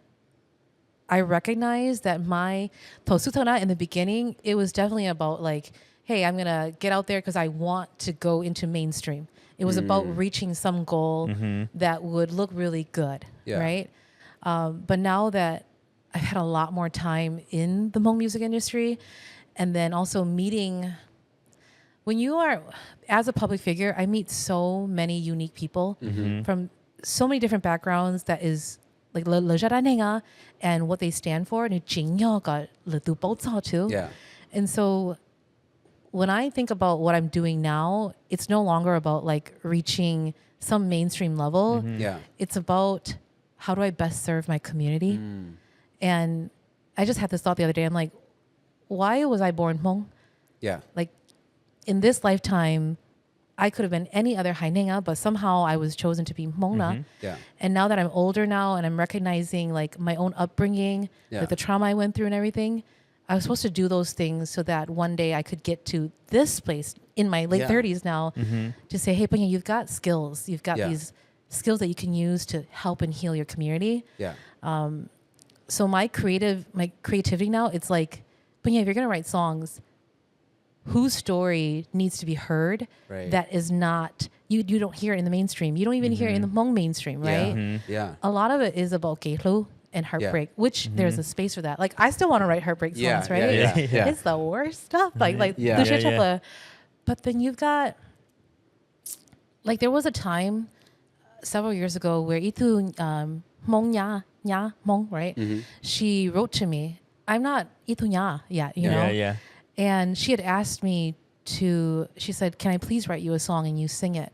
I recognize that my tosutona in the beginning, it was definitely about like, hey, I'm gonna get out there because I want to go into mainstream. It was about reaching some goal that would look really good, right? But now that I've had a lot more time in the Hmong music industry, and then also meeting, when you are, as a public figure, I meet so many unique people from so many different backgrounds that is like le jaranenga and what they stand for. Yeah. And so when I think about what I'm doing now, it's no longer about like reaching some mainstream level. Yeah. It's about how do I best serve my community? And I just had this thought the other day. I'm like, why was I born Hmong? Yeah. Like in this lifetime, I could have been any other Hainenga, but somehow I was chosen to be Hmongna. Yeah. And now that I'm older now and I'm recognizing like my own upbringing, Yeah. like the trauma I went through and everything, I was supposed to do those things so that one day I could get to this place in my late 30s now to say, hey, Pagnia, you've got skills. You've got these skills that you can use to help and heal your community. Yeah. So my creativity now, it's like, Pagnia, if you're going to write songs, whose story needs to be heard that is not, you don't hear it in the mainstream. You don't even hear it in the Hmong mainstream, right? Yeah. A lot of it is about Geihlu and heartbreak, which there's a space for that. Like I still want to write heartbreak songs, right? Yeah. It's the worst stuff. Like but then you've got, like there was a time several years ago where Itu Hmong Nya Hmong, right? She wrote to me. I'm not Itu Nya yet, you know? Yeah. And she had asked me she said, can I please write you a song and you sing it?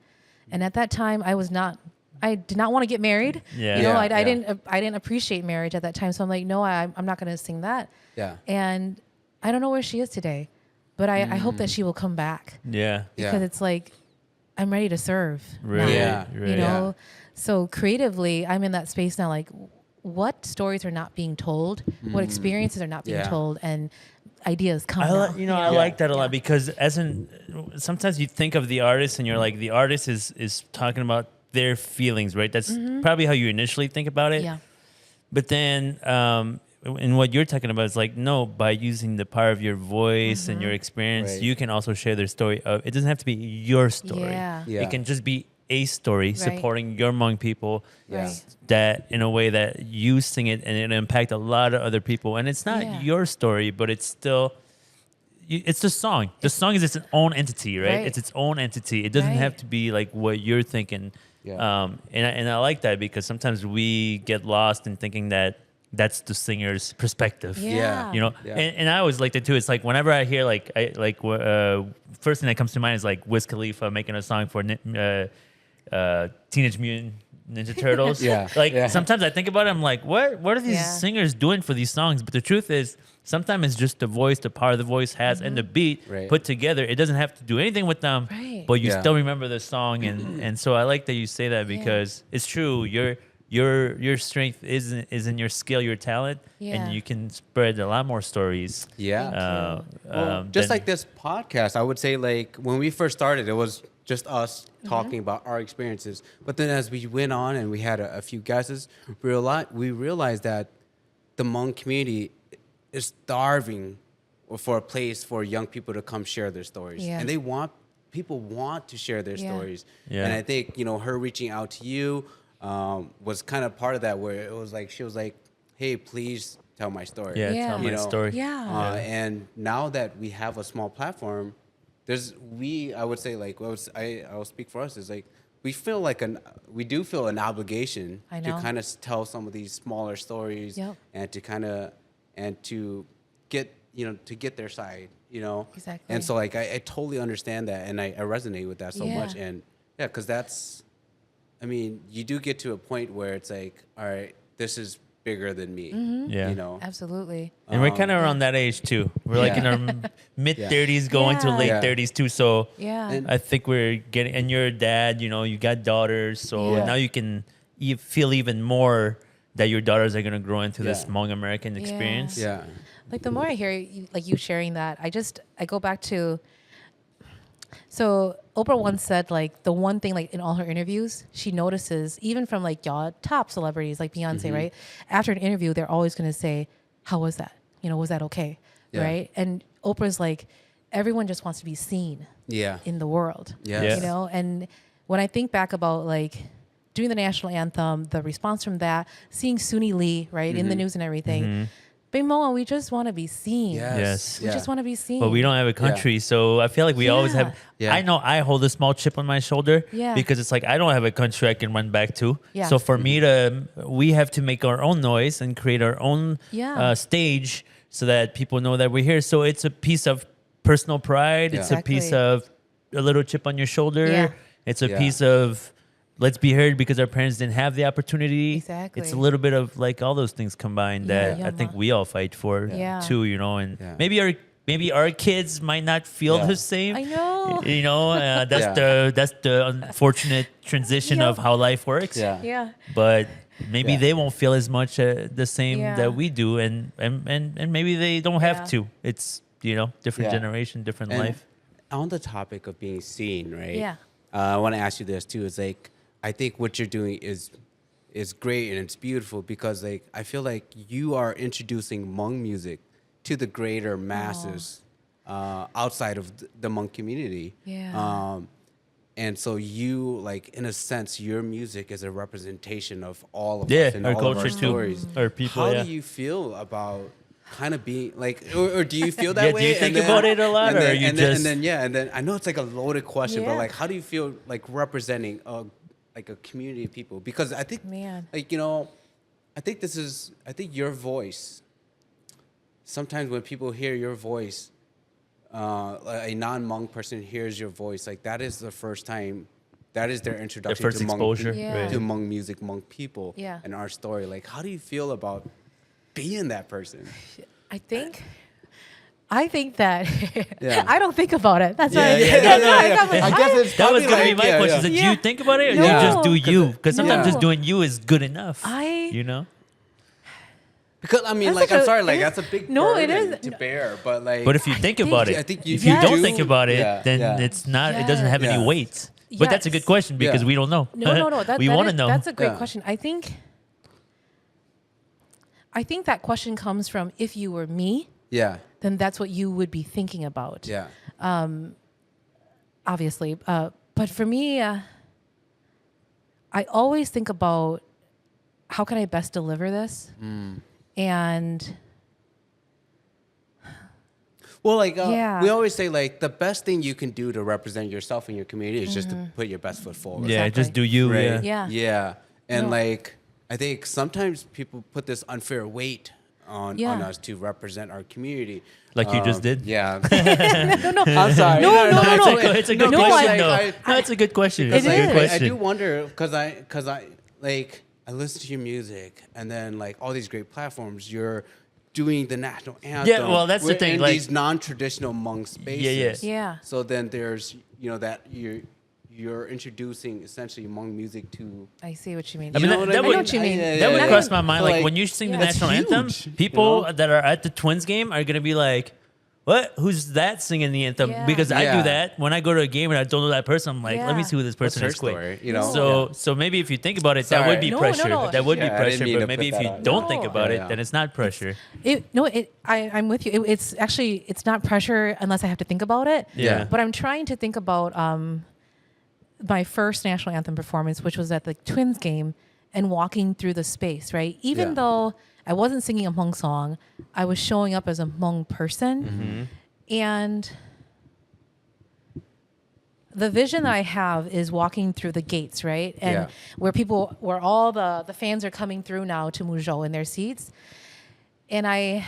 And at that time I did not want to get married. Yeah. You know, Yeah, I didn't appreciate marriage at that time. So I'm like, no, I'm not going to sing that. Yeah. And I don't know where she is today, but I hope that she will come back Yeah. because it's like, I'm ready to serve. Right. now, Yeah. You know? So creatively, I'm in that space now, like what stories are not being told, what experiences are not being told, and ideas come now. I like that a lot because sometimes you think of the artist and you're like, the artist is talking about their feelings, right? That's probably how you initially think about it. Yeah. But then, and what you're talking about is like, no, by using the power of your voice and your experience, Right. you can also share their story. It doesn't have to be your story. Yeah. Yeah. It can just be a story supporting your Hmong people. Yeah. Right. That in a way that you sing it and it impact a lot of other people. And it's not your story, but it's still, it's the song. The song is its own entity, right? Right. It's its own entity. It doesn't have to be like what you're thinking. Yeah. And I like that because sometimes we get lost in thinking that that's the singer's perspective. Yeah. You know, Yeah. and I always liked it too. It's like whenever I hear first thing that comes to mind is like Wiz Khalifa making a song for Teenage Mutant Ninja Turtles. Sometimes I think about it, I'm like, what are these singers doing for these songs? But the truth is, sometimes it's just the voice, the power the voice has, and the beat put together. It doesn't have to do anything with them, but you still remember the song. And so I like that you say that because it's true. Your strength is in your skill, your talent, and you can spread a lot more stories. Yeah. Just like this podcast, I would say like when we first started, it was just us talking about our experiences. But then as we went on and we had a few guesses, we realized that the Hmong community is starving for a place for young people to come share their stories. Yeah. And people want to share their stories. Yeah. And I think, her reaching out to you was kind of part of that, where it was like, she was like, hey, please tell my story. Tell my story. Yeah. And now that we have a small platform, I would say like, I'll speak for us, is like, we do feel an obligation to kind of tell some of these smaller stories and to get their side, Exactly. And so like, I totally understand that. And I resonate with that so much. And cause you do get to a point where it's like, all right, this is bigger than me, Absolutely. And we're kind of around that age too. We're like in our mid 30s going to late 30s too. So I think we're getting, and you're a dad, you got daughters. So now you can feel even more that your daughters are going to grow into this Hmong American experience. Like the more I hear you sharing that, I go back to, So Oprah once said, like, the one thing, like, in all her interviews, she notices, even from like y'all top celebrities like Beyonce, right? After an interview, they're always going to say, "How was that? You know, was that okay?" Yeah. Right? And Oprah's like, everyone just wants to be seen Yeah. in the world. Yes. Yeah. You know, and when I think back about like doing the national anthem, the response from that, seeing Suni Lee, right, in the news and everything. Bimoa, we just want to be seen. Yes. We just want to be seen. But we don't have a country, so I feel like we always have. Yeah. I know I hold a small chip on my shoulder Yeah. because it's like I don't have a country I can run back to. Yeah. So for me we have to make our own noise and create our own Yeah. stage so that people know that we're here. So it's a piece of personal pride. Yeah. It's a piece Exactly. of a little chip on your shoulder. Yeah. It's a Yeah. piece of let's be heard because our parents didn't have the opportunity. Exactly. It's a little bit of like all those things combined that Yeah, I think ma. we all fight for Yeah. too, you know, and Yeah. maybe our kids might not feel Yeah. the same. I know. You know, that's the unfortunate transition Yeah. of how life works. Yeah. Yeah. But maybe Yeah. they won't feel as much the same Yeah. that we do, and maybe they don't have Yeah. to. It's different Yeah. generation, different And life. on the topic of being seen, right? Yeah. I want to ask you this too. Is like I think what you're doing is great and it's beautiful because like I feel like you are introducing Hmong music to the greater masses outside of the Hmong community. Yeah. And so you like in a sense your music is a representation of all of Yeah, us and our all of our culture too, stories. our people. How yeah. do you feel about kind of being like, or do you feel that Yeah, way? do you think about it a lot, and or then, you and then, just- and then I know it's like a loaded question, but Yeah. like, how do you feel like representing like a community of people? Because I think, Man. like I think your voice. Sometimes when people hear your voice, a non-Hmong person hears your voice, like that is the first time. That is their introduction first to Hmong, exposure, Yeah. right. to Hmong music, Hmong people, Yeah. and our story. Like, how do you feel about being that person? I think that Yeah. I don't think about it. That's Yeah, why. yeah, no, no, I yeah. got my- I guess it's That was probably gonna be like- my yeah, question. yeah. So do Yeah. you think about it, or do Yeah. you just do you? Because sometimes No. just doing you is good enough. I- you know. Because I mean, That's like, such I'm a- sorry, like it that's is- a big No, it burden is- to bear. But like, But if you think about it, I think you if you Yes. don't do- think about it, Yeah, then yeah. it's not. It doesn't have any Yeah. weight. But that's a good Yes. question because Yeah. we don't know. No. we want to know. That's a great Yeah. question. I think that question comes from if you were me, yeah, then that's what you would be thinking about. yeah, Obviously. But for me, I always think about how can I best deliver this? And well, like Yeah. we always say, like the best thing you can do to represent yourself and your community is just to put your best foot forward. Yeah, Exactly. just do you. Right. Yeah. Yeah. Yeah. And No. like I think sometimes people put this unfair weight on Yeah. us to represent our community. Like you just did? Yeah. no. I'm sorry. No, It's a good No, question, I- though. No, it's a good question. It It's a good is. I question. do wonder because I like I listen to your music and then like all these great platforms you're doing the national anthem. Yeah, well, that's the We're thing, in like- these non-traditional Hmong spaces. Yeah. So then there's that you're introducing essentially Hmong music to. I see what you mean. I mean, know what that I would- mean? I know what you mean. That would Yeah. cross my mind. So, Like when you sing the that's national anthem, huge, people you know? that are at the Twins game are gonna be like, "What? Who's that singing the anthem?" Yeah. Because I Yeah. do that when I go to a game and I don't know that person. I'm like, "Let me Yeah. see who this What's person her is." Quick. story, you know? So maybe if you think about it, that Sorry. would be No, pressure. no. That would be Yeah, I didn't pressure. mean But to maybe put if that you out. don't No. think about Yeah. it, then it's not pressure. I'm with you. It's actually it's not pressure unless I have to think about it. Yeah. But I'm trying to think about my first national anthem performance, which was at the Twins game, and walking through the space. Right, even Yeah. though I wasn't singing a Hmong song, I was showing up as a Hmong person, and the vision that I have is walking through the gates, right? And Yeah. where all the fans are coming through now to Muzhou in their seats. And I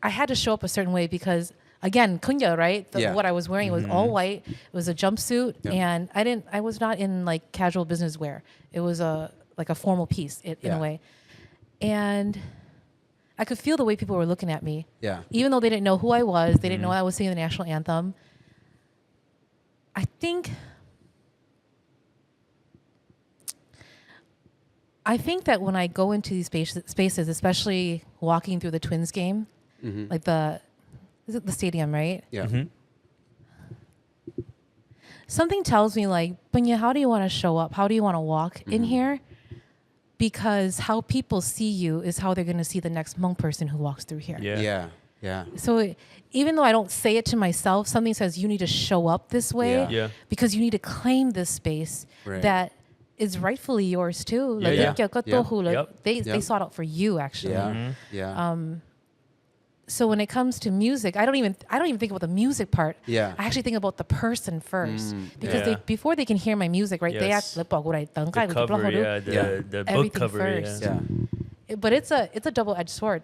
had to show up a certain way because again, kunya, right? Yeah. What I was wearing was all white. It was a jumpsuit, Yep. and I was not in like casual business wear. It was a formal piece in Yeah. a way. And I could feel the way people were looking at me. Yeah. Even though they didn't know who I was, they didn't know I was singing the national anthem. I think that when I go into these spaces, especially walking through the Twins game, like is it the stadium, right? Yeah. something tells me like, Pagnia, how do you want to show up? How do you want to walk in here? Because how people see you is how they're going to see the next Hmong person who walks through here. Yeah. So even though I don't say it to myself, something says you need to show up this way because you need to claim this space that is rightfully yours too. Like they sought out for you actually. So when it comes to music, I don't even think about the music part. I actually think about the person first because before they can hear my music, right? They act the cover, the book cover first. But it's a double-edged sword.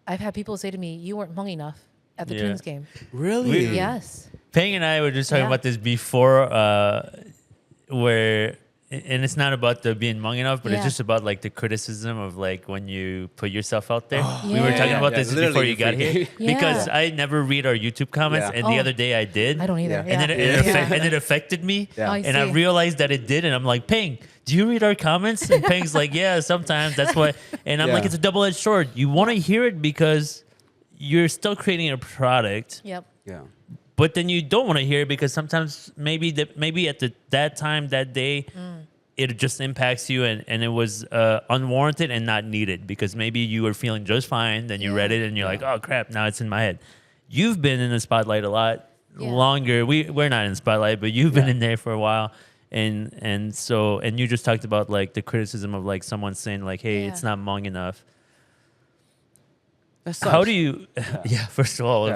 I've had people say to me, "You weren't Hmong enough at the Twins game." Really? Yes. Peng and I were just talking about this before, where, and it's not about the being Hmong enough, but it's just about like the criticism of like when you put yourself out there. We were talking about this before you got here because I never read our YouTube comments, and the other day I did. I don't either. And then it affected me, and I realized that it did, and I'm like, Peng, do you read our comments? And Peng's like, yeah, sometimes. That's why. And I'm like, it's a double-edged sword. You want to hear it because you're still creating a product. Yep. Yeah. But then you don't want to hear it because sometimes maybe at that time, that day, it just impacts you and it was unwarranted and not needed because maybe you were feeling just fine. Then you read it and you're like, oh, crap, now it's in my head. You've been in the spotlight a lot longer. We're not in the spotlight, but you've been in there for a while. And so you just talked about like the criticism of like someone saying like, hey, it's not Hmong enough. How do you first of all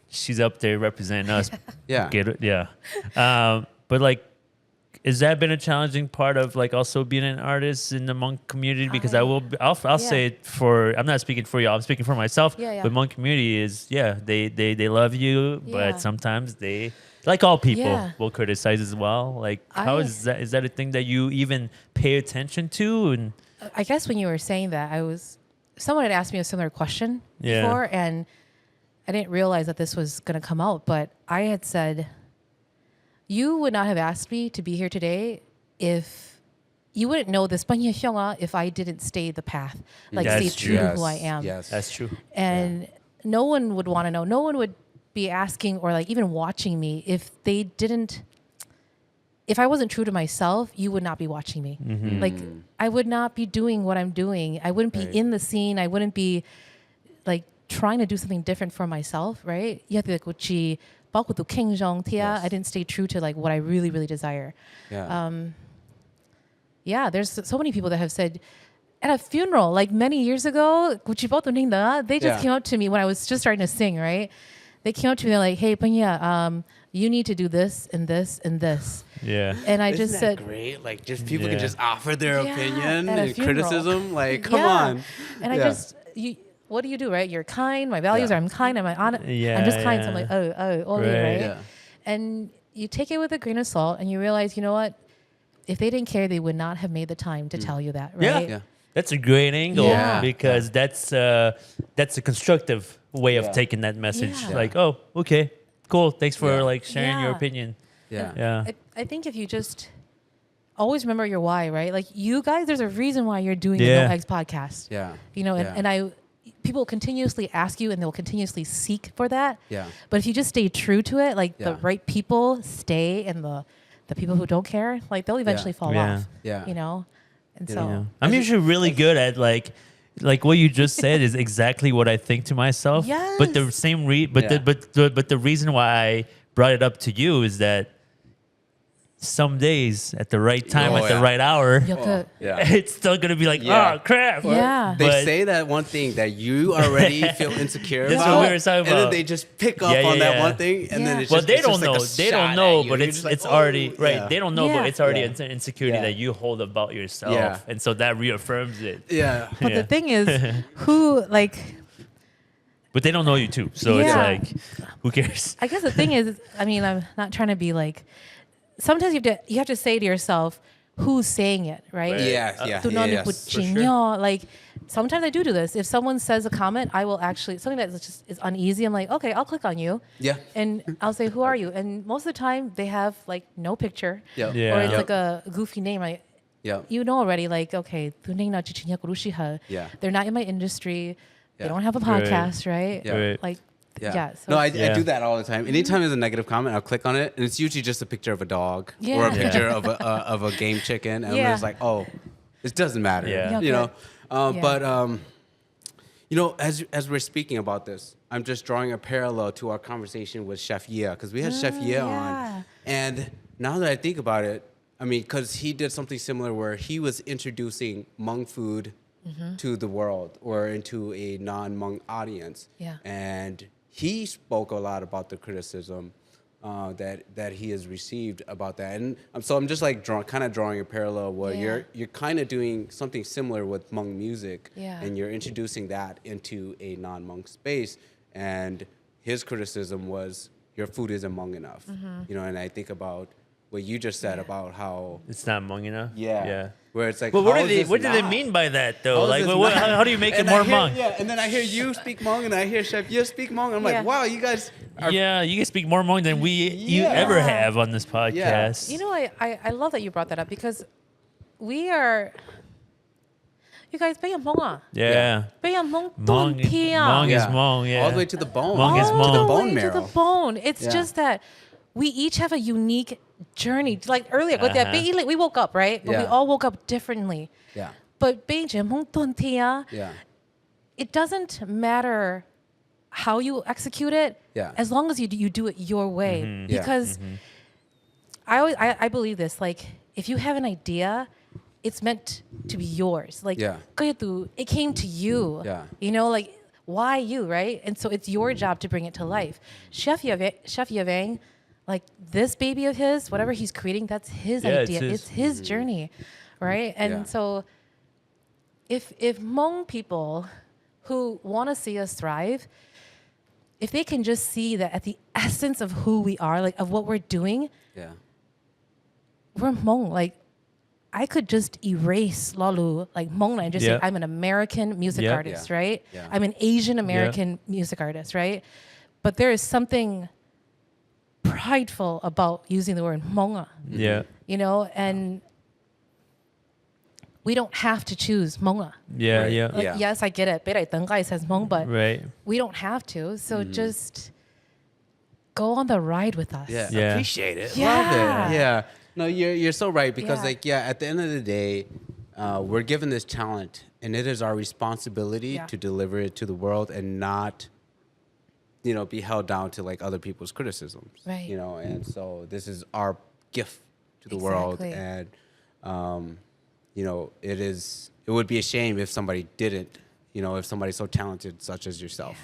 she's up there representing us. Get it? But like, has that been a challenging part of like also being an artist in the Hmong community? Because I'll say it I'm not speaking for you, I'm speaking for myself. But Hmong community is they love you, but sometimes they, like all people, will criticize as well. Like, how is that? Is that a thing that you even pay attention to? And I guess when you were saying that, someone had asked me a similar question before, and I didn't realize that this was going to come out. But I had said, you would not have asked me to be here today if you wouldn't know this Pagnia Xiong if I didn't stay the path, like stay true to who I am. Yes, that's true. And no one would want to know. No one would be asking or like even watching me if I wasn't true to myself. You would not be watching me. Like I would not be doing what I'm doing. I wouldn't be in the scene. I wouldn't be like trying to do something different for myself, right? I didn't stay true to like what I really, really desire. There's so many people that have said at a funeral, like many years ago, they just came up to me when I was just starting to sing, right? They came up to me, they're like, hey, Pagnia, you need to do this and this and this. And I just said, great? Like, just people can just offer their opinion at a and funeral. criticism. Like, come on. And what do you do, right? You're kind. My values are I'm kind. Am I honest? I'm just kind. So I'm like, right? And you take it with a grain of salt and you realize, you know what? If they didn't care, they would not have made the time to tell you that, right? That's a great angle because that's a constructive way of taking that message. Like, oh, okay, cool. Thanks for like sharing your opinion. I think if you just always remember your why, right? Like you guys, there's a reason why you're doing the No Eggs podcast. And people continuously ask you and they'll continuously seek for that. But if you just stay true to it, like the right people stay and the people who don't care, like they'll eventually fall off. You know? And so I'm usually really good at like what you just said is exactly what I think to myself. But the same but the reason why I brought it up to you is that some days at the right time at the right hour, it's still gonna be like, oh crap. They say that one thing that you already feel insecure That's about, what we were talking and about. then they just pick up on that one thing, and then it's just, they it's don't just know. like a They don't shot know, at you. but You're it's just like, it's already right. yeah. They don't know, but it's already an insecurity that you hold about yourself, Yeah. and so that reaffirms it. But the thing is, who like. But they don't know you too, so it's like, who cares? I guess the thing is, I mean, I'm not trying to be like. Sometimes you have to say to yourself, who's saying it, right? Like sometimes I do this. If someone says a comment, I will actually something that is uneasy. I'm like, okay, I'll click on you. And I'll say, who are you? And most of the time they have like no picture. Or it's like a goofy name. You know already, like, okay, they're not in my industry. They don't have a podcast, right? Like Yeah. So No, I Yeah. do that all the time. Anytime there's a negative comment, I'll click on it, and it's usually just a picture of a dog or a picture of a game chicken, and I'm just like, oh, it doesn't matter. Yeah. You know. Yeah. But you know, as we're speaking about this, I'm just drawing a parallel to our conversation with Chef Ye, because we had Chef Ye on, and now that I think about it, I mean, because he did something similar where he was introducing Hmong food to the world or into a non-Hmong audience. Yeah. And he spoke a lot about the criticism that he has received about that. And so I'm just like kind of drawing a parallel where you're kind of doing something similar with Hmong music, and you're introducing that into a non-Hmong space. And his criticism was, your food isn't Hmong enough. You know, and I think about what you just said about how It's not Hmong enough. yeah, where it's like, But how is this what do they not? mean by that though? How is Like, this how do you make it And more I hear- Hmong? Yeah, and then I hear you speak Hmong, and I hear Chef Ye speak Hmong. I'm like, wow, you guys are. Yeah, you can speak more Hmong than you ever have on this podcast. You know, I love that you brought that up because we are. You guys, Bay Hmong ah. Yeah. Bay Hmong Hmong is Hmong, yeah. All the way to the bone. Hmong is To Hmong. the All the bone way marrow. to the bone. It's Yeah. just that we each have a unique journey. Like earlier, with that Bay Ilek, we woke up, right? But we Yeah. all woke up differently. Yeah. But Bay Hmong Ton Tia, Yeah. it doesn't matter how you execute it, Yeah. as long as you do it your way. Yeah. Because I believe this. Like, if you have an idea, it's meant to be yours. Like, it came to you. Yeah. You know, like, why you, right? And so it's your job to bring it to life. Chef Yavang, like this baby of his, whatever he's creating, that's his idea. It's his journey, right? And so if Hmong people who want to see us thrive, if they can just see that at the essence of who we are, like of what we're doing, we're Hmong. Like, I could just erase Lalu, like Hmong, and just say I'm an American music artist, right? Yeah. I'm an Asian American music artist, right? But there is something prideful about using the word Hmong, Yeah. you know, and we don't have to choose Hmong. Yeah, Right. yeah. Like, yes, I get it. Berai Tengkai says Hmong, but Right. we don't have to. So just go on the ride with us. Yeah. Yeah. Appreciate it. Yeah. Love it. Yeah. No, you're so right, because Yeah. at the end of the day, we're given this talent, and it is our responsibility to deliver it to the world and not, you know, be held down to like other people's criticisms. Right. You know, and so this is our gift to the world, Exactly. and you know, it would be a shame if somebody didn't, you know, if somebody so talented such as yourself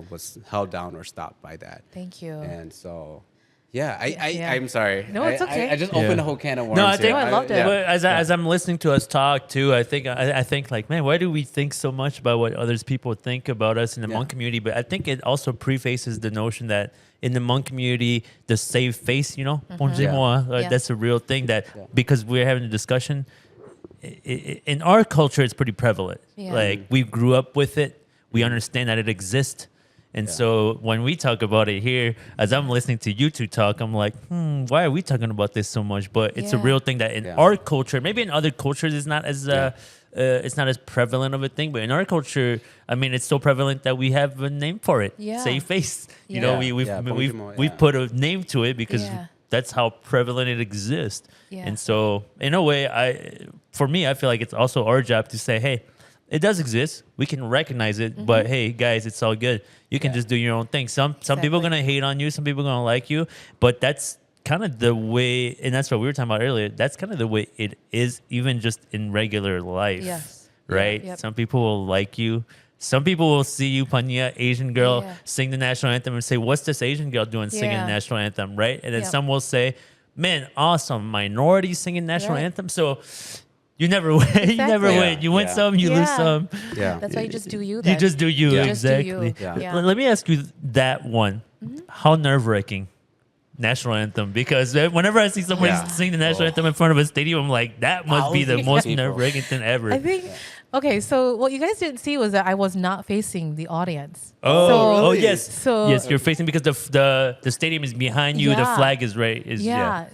was held down or stopped by that. Thank you. And so, yeah, Yeah. I'm sorry. No, it's okay. I just opened a whole can of worms. No, I think here. I loved it. But as I'm listening to us talk too, I think like, man, why do we think so much about what others people think about us in the Hmong community? But I think it also prefaces the notion that in the Hmong community, the save face, you know, that's a real thing. That because we're having a discussion, in our culture, it's pretty prevalent. Yeah. Like, we grew up with it, we understand that it exists. And so when we talk about it here, as I'm listening to you two talk, I'm like, why are we talking about this so much? But it's a real thing that in our culture, maybe in other cultures, it's not as prevalent of a thing. But in our culture, I mean, it's so prevalent that we have a name for it. Yeah. Save face. You Yeah. know, Pongimo, we've put a name to it because Yeah. that's how prevalent it exists. Yeah. And so, in a way, for me, I feel like it's also our job to say, hey, it does exist. We can recognize it, but hey, guys, it's all good. You can just do your own thing. Some people are gonna hate on you. Some people are gonna like you. But that's kind of the way, and that's what we were talking about earlier. That's kind of the way it is, even just in regular life. Yes. Right. Yep. Some people will like you. Some people will see you, Pagnia, Asian girl, sing the national anthem and say, "What's this Asian girl doing singing the national anthem?" Right. And then some will say, "Man, awesome, minority singing national anthem." So. You never win. You never win. You win some, you lose some. Yeah. That's why you just do you. You Then. just do you, You just do exactly. you. Yeah. Let me ask you that one. How nerve-wracking national anthem? Because whenever I see somebody sing the national anthem in front of a stadium, I'm like, that must be the most People. nerve-wracking thing ever. I think. Okay, so what you guys didn't see was that I was not facing the audience. Oh, yes. So- yes, you're facing because the stadium is behind you. The Yeah. flag is right.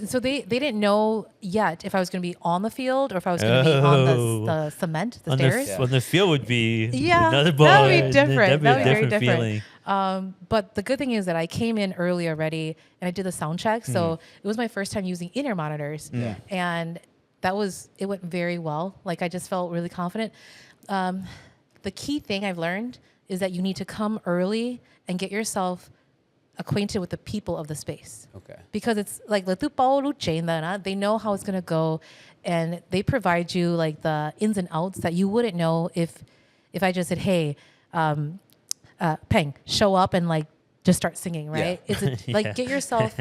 So they didn't know yet if I was going to be on the field or if I was going to be on the cement, the On stairs. the field would be Yeah, another ball. that would be different. That'd be That would a be very different different. feeling. But the good thing is that I came in early already and I did the sound check. So it was my first time using in-ear monitors. And it went very well. Like I just felt really confident. The key thing I've learned is that you need to come early and get yourself acquainted with the people of the space. Okay. Because it's like they know how it's gonna go, and they provide you like the ins and outs that you wouldn't know if I just said, hey, Peng, show up and like just start singing, right? It's like get yourself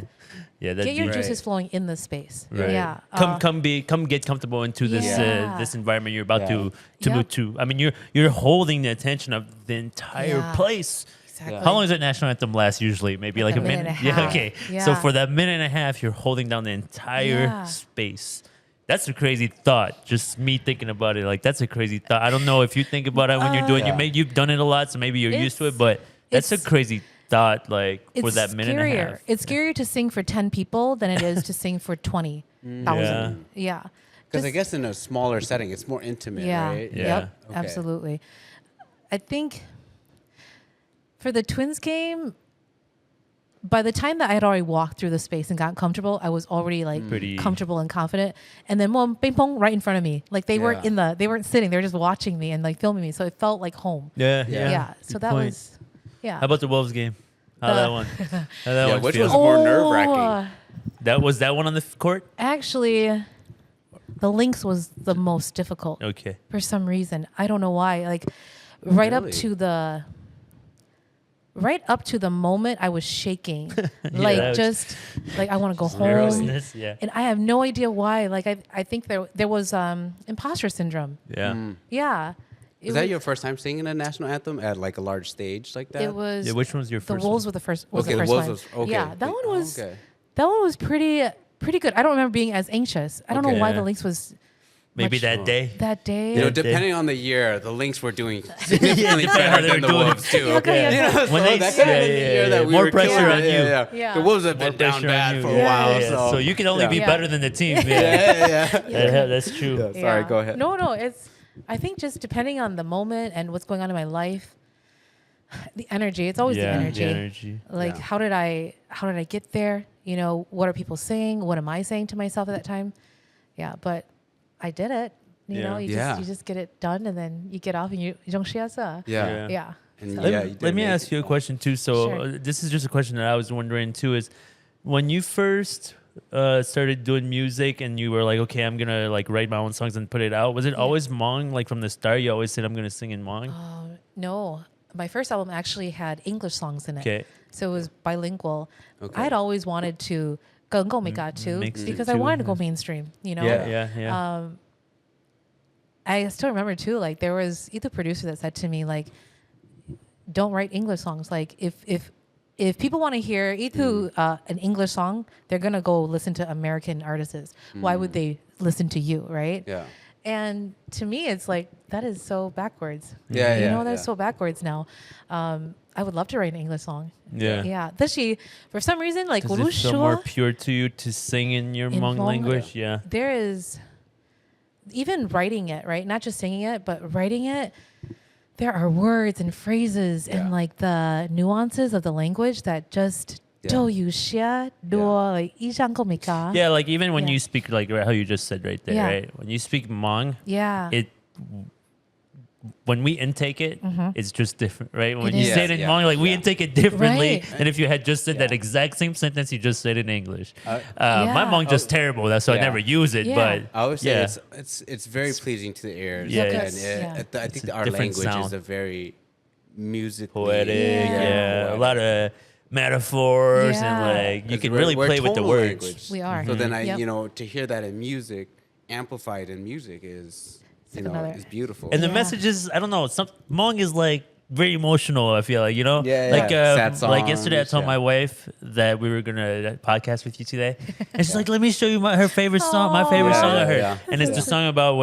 get your juices flowing in the space. Right. Yeah. Come get comfortable into this this environment you're about to move to. I mean, you're holding the attention of the entire place. Exactly. How long does that national anthem last usually? Maybe like a minute? and a Yeah, half. okay. Yeah. So for that minute and a half, you're holding down the entire space. That's a crazy thought. Just me thinking about it. Like, that's a crazy thought. I don't know if you think about it when you're doing you've done it a lot, so maybe you're used to it, but that's a crazy thought, like, for that minute and a half. It's scarier to sing for 10 people than it is to sing for 20,000. Yeah. Because I guess in a smaller setting, it's more intimate, right? Yeah. Yep, Okay. absolutely. I think for the Twins game, by the time that I had already walked through the space and got comfortable, I was already like Pretty comfortable and confident. And then ping pong right in front of me. Like they weren't they weren't sitting, they were just watching me and like filming me. So it felt like home. Yeah. So Good that point. was How about the Wolves game? How that one? How that one which feel? was more nerve-wracking? That was that one on the court? Actually, the Lynx was the most difficult Okay. for some reason. I don't know why. Like right Really? up to the moment I was shaking. Like that was- just like I want to go home. Nervousness, yeah. And I have no idea why. Like I think there was imposter syndrome. Yeah. Yeah. Was that your first time singing a national anthem at like a large stage like that? It was. Yeah, which one was your The first Wolves one? were the first. Okay, the the first Wolves one. was okay. Yeah, that one was. Okay. That one was pretty good. I don't remember being as anxious. I don't know Okay. why Yeah. the Lynx was. Maybe much- that day. That day. You know, Yeah, they- depending on the year, the Lynx were doing significantly how better they than were the doing. Wolves too. Okay, You know, When they- that kind of year that we more were pressure killing on it. you. Yeah. The Wolves have More been down pressure on bad you. for a Yeah, while, yeah. So you can only be Yeah. better than the team. Yeah. yeah. That's true. Yeah. Sorry, go ahead. No, it's. I think just depending on the moment and what's going on in my life, the energy. It's always the energy. Like Yeah. how did I get there? You know, what are people saying? What am I saying to myself at that time? Yeah, but I did it. You know, you just get it done, and then you get off and you don't share. Yeah. Yeah. And So- yeah, you did Let me ask amazing. you a question too. So Sure. this is just a question that I was wondering too. Is when you first started doing music and you were like, okay, I'm gonna like write my own songs and put it out. Was it always Hmong? Like from the start, you always said I'm gonna sing in Hmong. No, my first album actually had English songs in it. Okay. So it was bilingual. Okay. I'd always wanted to go too mix it because I too, wanted to go yeah. mainstream. You know. Yeah. I still remember too. Like there was either producer that said to me like, "Don't write English songs. Like if people want to hear an English song, they're gonna go listen to American artists. Why would they listen to you, right?" Yeah. And to me, it's like that is so backwards. Yeah, You yeah, know, that's yeah. so backwards now. I would love to write an English song. Yeah. Yeah. For some reason, like Does it feel more pure to you to sing in your In Hmong Hmong, language? Yeah. there is even writing it, right? Not just singing it, but writing it. There are words and phrases and like the nuances of the language that just like Yeah, like even when Yeah. you speak like how you just said right there, Yeah. right? When you speak Hmong, Yeah. when we intake it, it's just different, right? When It you is. say it in Yeah. Hmong, like we intake it differently Right. than if you had just said that exact same sentence you just said in English. My Yeah. Hmong just terrible, that's why I Yeah. never use it. Yeah. But I always say yeah. it's very pleasing to the ears. Yeah, and it's- I think a our different language sound. is a very musically poetic, Yeah. a lot of metaphors Yeah. and like you It's can we're- really we're play with the tonal words. language. We are. So then Yep. to hear that in music, amplified in music is like another- is beautiful. And the Yeah. messages, I don't know, Hmong is like very emotional, I feel like, Yeah, like yeah. Sad like yesterday I songs, told yeah. my wife that we were gonna podcast with you today, and she's like, "Let me show you her favorite song, my favorite Aw. song I heard," Yeah. and it's the song about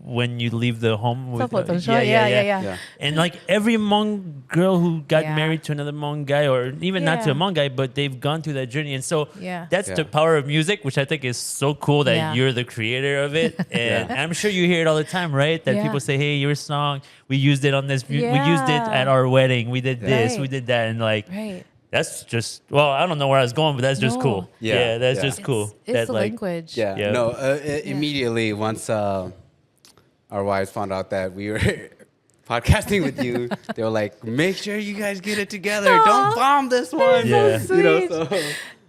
when you leave the home with Yeah. and like every Hmong girl who got Yeah. married to another Hmong guy, or even not to a Yeah. Hmong guy, but they've gone through that journey. And so Yeah. that's the Yeah. power of music, which I think is so cool that Yeah. you're the creator of it. And Yeah. I'm sure you hear it all the time, right? That Yeah. people say, hey, your song, we used it on this, we used it Yeah. at our wedding, we did this, we Right. did that. And like, Right. that's just, well, I don't know where I was going, but that's just No. cool. Yeah. That's Yeah. just cool. It's that the like, language. Yeah. Yeah. No. Immediately once our wives found out that we were podcasting with you, they were like, "Make sure you guys get it together. Don't bomb this one." Yeah. You know. Sweet. So,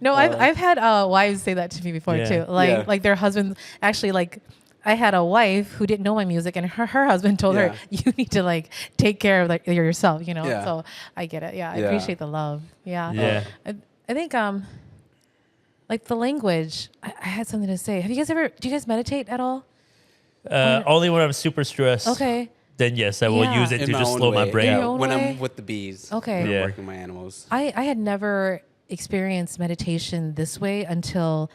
No, I've had wives say that to me before Yeah. too. Like Yeah. like their husbands actually like. I had a wife who didn't know my music, and her husband told her, Yeah. "You need to like take care of like yourself," you know. Yeah. So I get it. Yeah, I Yeah. appreciate the love. Yeah. Yeah. I think like the language. I had something to say. Have you guys ever? Do you guys meditate at all? only when I'm super stressed. Okay. Then yes, I will Yeah. use it in to my just own slow way. my brain. In Yeah, your own when way? I'm with the bees. Okay. when I'm Yeah. working my animals. I had never experienced meditation this way until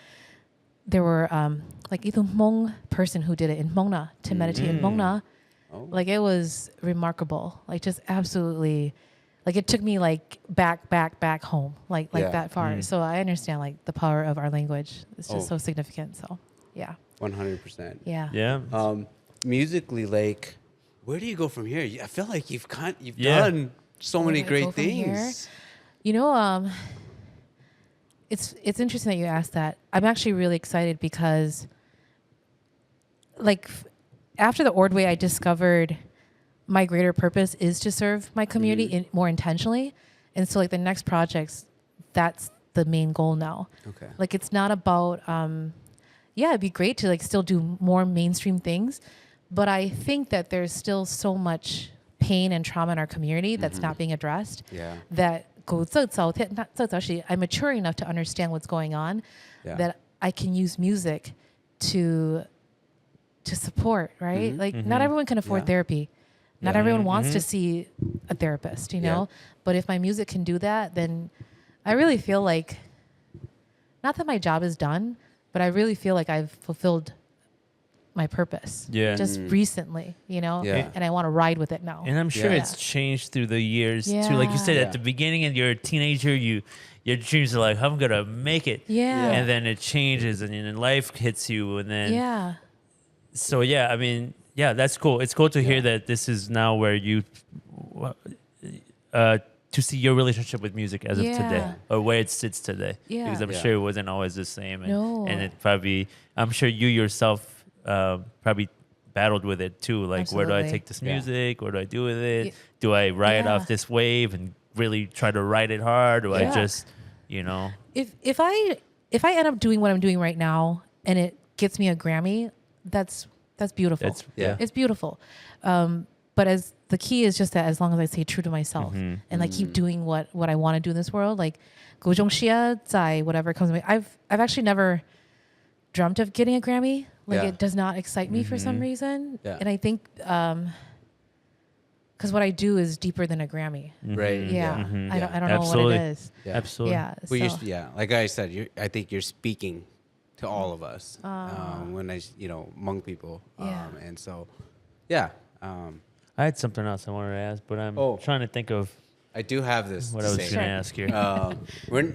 there were like either Hmong person who did it in Hmongna to meditate in Hmongna. Oh. Like it was remarkable. Like just absolutely, like it took me like back home, like Yeah. that far. So I understand like the power of our language. It's just Oh. so significant. So yeah, 100%. yeah, Yeah. Musically, like, where do you go from here? I feel like you've Yeah. done so many do I go great from here? things. You know, it's interesting that you asked that. I'm actually really excited because, like, after the Ordway, I discovered my greater purpose is to serve my community more intentionally, and so like the next projects, that's the main goal now. Okay. Like it's not about, yeah, it'd be great to like still do more mainstream things, but I think that there's still so much pain and trauma in our community that's not being addressed. Yeah. That I'm mature enough to understand what's going on, Yeah. that I can use music to support, right? Like not everyone can afford Yeah. therapy. Not Yeah. everyone wants to see a therapist, you know? But if my music can do that, then I really feel like, not that my job is done, but I really feel like I've fulfilled my purpose. Yeah. Just recently, you know? Yeah. And I want to ride with it now. And I'm sure Yeah. it's changed through the years too. Like you said, Yeah. at the beginning, and you're a teenager, your dreams are like, I'm gonna make it. Yeah. And then it changes, and then life hits you, and then Yeah. So yeah, I mean, yeah, that's cool. It's cool to hear that this is now where you to see your relationship with music as of today, Yeah. or where it sits today. Yeah. Because I'm Yeah. sure it wasn't always the same. And, No. and it probably, I'm sure you yourself probably battled with it too. Like, where do I Absolutely. take this Yeah. music? What do I do with it? Y- Do I ride Yeah. off this wave and really try to ride it hard? Do I Yeah. just, you know? If I end up doing what I'm doing right now and it gets me a Grammy, that's beautiful. Yeah. It's beautiful. But as the key is just that as long as I stay true to myself and like keep doing what I want to do in this world, like go中xia在 whatever comes to me. I've actually never dreamt of getting a Grammy. Like Yeah. it does not excite me for some reason. Yeah. And I think because what I do is deeper than a Grammy. Right. Yeah. Mhm. I don't know Absolutely. what it is. Yeah. Absolutely. Yeah. Well, so. like I said, I think you're speaking to all of us when Hmong people. Yeah. And so, yeah, I had something else I wanted to ask, but I'm Oh. trying to think of I do have this what to I was say. going to Sure. ask here. We're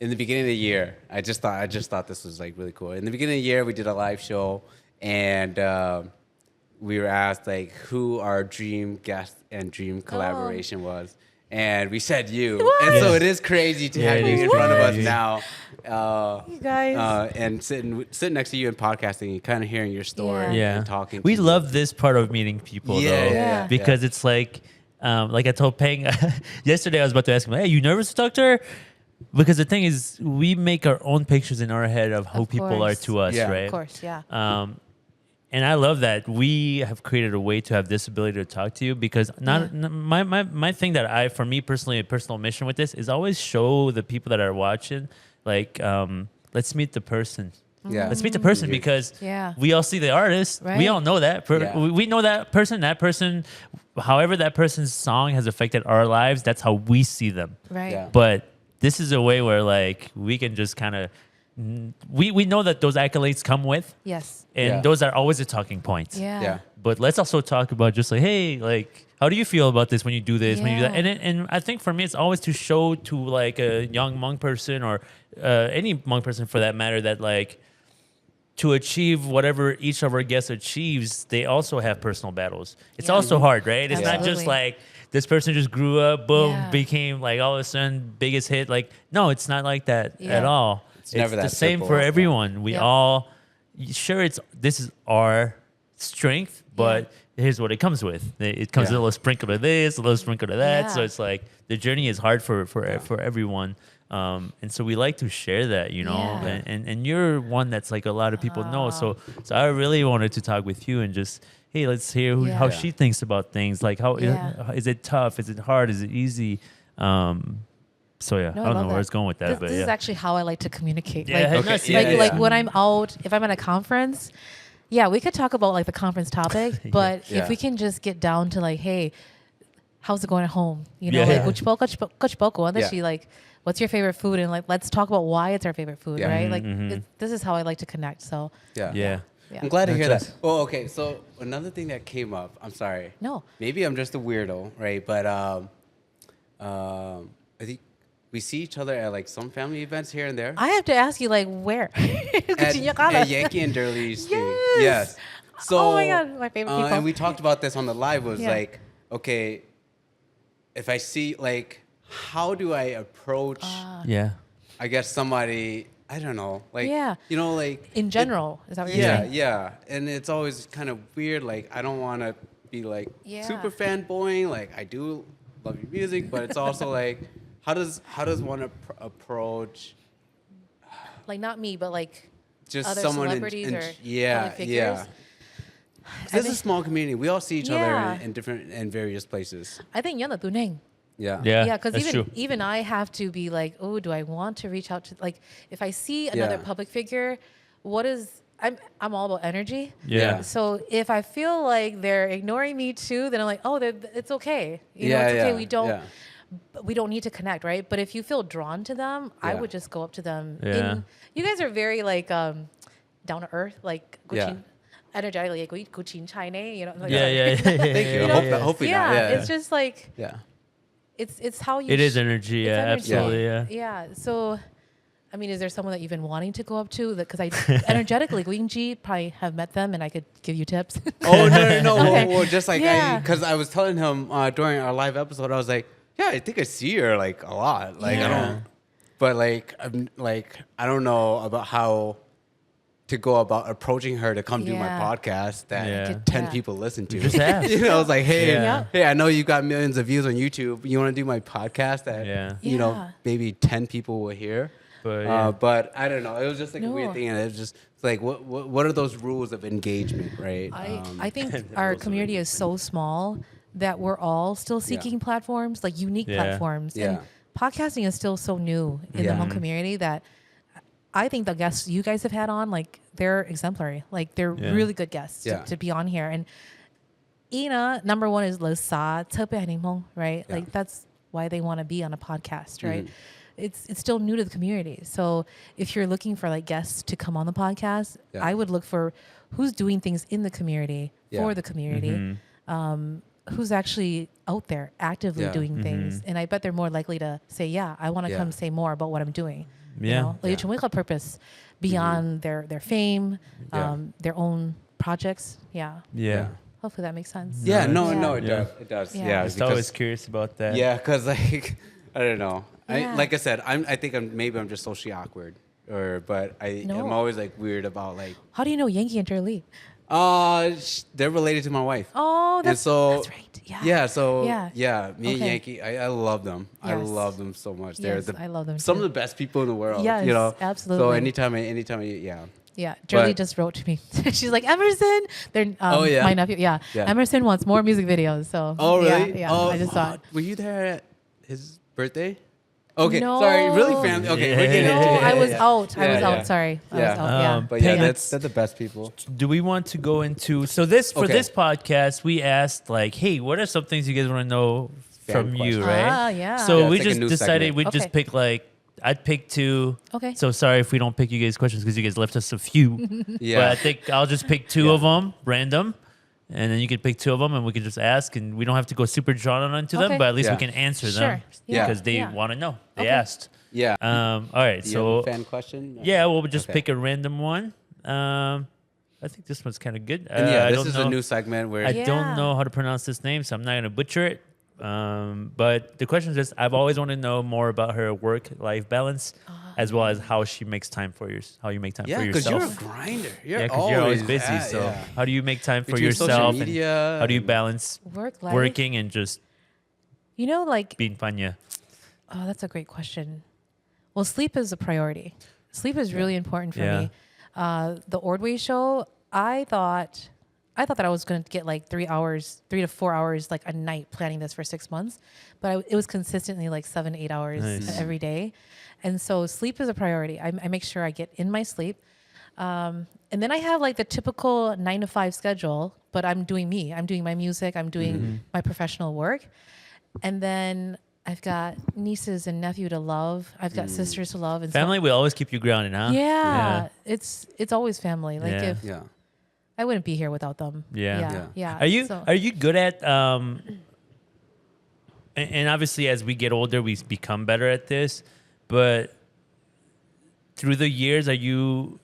in the beginning of the year. I just thought this was like really cool. In the beginning of the year, we did a live show, and we were asked like who our dream guest and dream collaboration was, and we said you. And so Yes. it is crazy to Yeah, have it you is in front of us crazy. now. You guys. And sitting next to you and podcasting, and kind of hearing your story Yeah. and talking. We to you. love this part of meeting people, Yeah, though, yeah. because it's like I told Peng yesterday. I was about to ask him, "Hey, you nervous to talk to her?" Because the thing is, we make our own pictures in our head of who Of people are course. to us, Yeah. right? Of course, yeah. And I love that we have created a way to have this ability to talk to you, because my thing that for me personally, a personal mission with this is always show the people that are watching, like, let's meet the person. Yeah. Let's meet the person, Mhm. because Yeah. we all see the artist. We Right. all know that. Yeah. We know that person, however that person's song has affected our lives, that's how we see them. Right. Yeah. But this is a way where like we can just kind of we know that those accolades come with, Yes. and Yeah. those are always the talking points. Yeah. Yeah. But let's also talk about just like, hey, like, how do you feel about this when you do this, when you do that? Yeah. And I think for me, it's always to show to like a young Hmong person or any Hmong person for that matter that like to achieve whatever each of our guests achieves, they also have personal battles. It's Yeah. also hard, right? It's not just Absolutely. like this person just grew up, boom, Yeah. became like all of a sudden biggest hit. Like, no, it's not like that Yeah. at all. It's never that the same simple. for Yeah. everyone. We Yep. all, sure, this is our strength, but here's what it comes with. It comes with a little sprinkle of this, a little sprinkle of that. So Yeah. it's like the journey is hard for everyone. And so we like to share that, you know, Yeah. and you're one that's like a lot of people know. So I really wanted to talk with you and just, hey, let's hear how Yeah. she thinks about things. Like, how Yeah. is it tough? Is it hard? Is it easy? So yeah, No, I don't love know where that. it's going with that, but This yeah. is actually how I like to communicate. Yeah, Like, no, Okay, see, yeah, like, yeah. like when I'm out, if I'm at a conference, yeah, we could talk about like the conference topic, but Yeah. if we can just get down to like, hey, how's it going at home? You know, Yeah. like Yeah. Coach Boko, and then Yeah. she like, what's your favorite food? And like, let's talk about why it's our favorite food, Yeah. right? Like, this is how I like to connect. So Yeah. Yeah. yeah. I'm glad to Not hear that. just- Well, okay. So another thing that came up. I'm sorry. No. Maybe I'm just a weirdo, right? But I think we see each other at like some family events here and there. I have to ask you, like, where? At Yankee and Durley's thing. Yes. Yes. So, Oh my God, my favorite people. And we talked about this on the live. Was Yeah. like, okay, if I see like, how do I approach? Yeah. I guess somebody. I don't know. Like, Yeah. you know, like In general, is that what you're Yeah, saying? yeah. And it's always kind of weird. Like, I don't want to be like Yeah. super fanboying. Like, I do love your music, but it's also like, how does one approach Like not me, but like just other someone celebrities or yeah, public figures. yeah. 'Cause It's a think- small community. We all see each Yeah. other in different and various places. I think you're the tuneng. Yeah. Yeah. Yeah, because that's even true. even I have to be like, oh, do I want to reach out to like if I see another Yeah. public figure, what is I'm all about energy. Yeah. So if I feel like they're ignoring me too, then I'm like, oh, it's okay. You know, Yeah, it's okay. yeah, We don't need to connect, right? But if you feel drawn to them, I Yeah. would just go up to them. Yeah. You guys are very like down to earth, like Yeah. energetically, like Gucci China, you know. Like, Yeah, yeah. Thank you. Hopefully yeah, not. Yeah. it's just like yeah. it's how you. It is energy. it's Yeah, energy. absolutely. Yeah. Yeah. So, I mean, is there someone that you've been wanting to go up to? Because I energetically, Guingji probably have met them, and I could give you tips. Oh no! Okay. Well, just like Yeah. because I was telling him during our live episode, I was like, yeah, I think I see her like a lot. Like I Yeah. don't, but like I'm like I don't know about how to go about approaching her to come do my Yeah. podcast that Yeah. 10 Yeah. people listen to. Just ask. You know, I was like, hey, Yeah. hey, I know you got millions of views on YouTube. You want to do my podcast that Yeah. you know Yeah. maybe 10 people will hear. But, yeah. But I don't know. It was just like a No. weird thing, and it was just it's like what are those rules of engagement, right? I think rules our of community is so small that we're all still seeking platforms, like unique Yeah. platforms. And Yeah. podcasting is still so new in Yeah. the Hmong community that I think the guests you guys have had on, like they're exemplary. Like they're Yeah. really good guests Yeah. to be on here. And Ina, number one is Lo Sa, right? Yeah. Like that's why they want to be on a podcast, right? Mm-hmm. It's still new to the community. So if you're looking for like guests to come on the podcast, Yeah. I would look for who's doing things in the community Yeah. for the community, who's actually out there actively Yeah. doing things. And I bet they're more likely to say, yeah, I want to Yeah. come say more about what I'm doing. Yeah. You know, like Yeah. a purpose beyond their fame, Yeah. their own projects. Yeah. Yeah. Hopefully that makes sense. Yeah, no, Yeah. no, it Yeah. does. It does. Yeah. Yeah, I'm just always curious about that. yeah, because like I don't know. Yeah. Like I said, I think I'm just socially awkward, but I'm No. always like weird about like How do you know Yankee and Shirley? they're related to my wife. Oh, And that's, so that's right. Yeah. yeah, so Yeah. yeah, me and Okay. Yankee, I love them. I Yes. love them so much. They're Yes, I love them some too. of the best people in the world. Yes, you know, So absolutely. anytime, yeah. Yeah, Shirley But- just wrote to me. She's like, Emerson, they're Oh, yeah? my nephew. Yeah. Yeah. Emerson wants more music videos. So Oh really? Yeah, Oh, I just thought. Were you there at his birthday? Okay, No. sorry, really family. Okay, we're getting No, into it. I was Yeah, out. I was yeah. out. Sorry, I was Yeah. out. Yeah. But yeah, Peg, they're the best people. Do we want to go into for this Okay. podcast? We asked like, hey, what are some things you guys want to know Fan from you, question. right? Ah, yeah. So Yeah, we it's like a just new decided segment. we'd Okay. just pick like I'd pick 2. Okay. So sorry if we don't pick you guys' questions because you guys left us a few. Yeah. But I think I'll just pick 2 of them, random. And then you can pick 2 of them and we can just ask. And we don't have to go super drawn on into them, Okay. but at least we Yeah. can answer Sure. them. Yeah. Because they Yeah. want to know. They Okay. asked. Yeah. All right. You So, have a fan question? yeah, we'll just Okay. pick a random one. I think this one's kind of good. And yeah, I this don't is know. a new segment where I Yeah. don't know how to pronounce this name, so I'm not going to butcher it. But the question is just, I've always wanted to know more about her work-life balance, as well as how she makes time for how you make time yeah, for because yourself. you're a grinder. You're Yeah, because you're always busy. at- So yeah. how do you make time for Between social yourself? media And how do you and- balance Work life. working and just You know, like, being Pagnia? oh, that's a great question. Well, sleep is a priority. Sleep is really important for Yeah. me. The Ordway show, I thought that I was going to get like 3 to 4 hours like a night planning this for 6 months, but it was consistently like 7, 8 hours Nice. every day. And so sleep is a priority. I make sure I get in my sleep. And then I have like the typical 9 to 5 schedule, but I'm doing me. I'm doing my music. I'm doing my professional work. And then I've got nieces and nephew to love. I've got sisters to love. And Family will always keep you grounded, huh? So, yeah, it's always family. Like Yeah. if Yeah. I wouldn't be here without them. Yeah. Yeah. Are you good at and obviously as we get older we become better at this, but through the years have you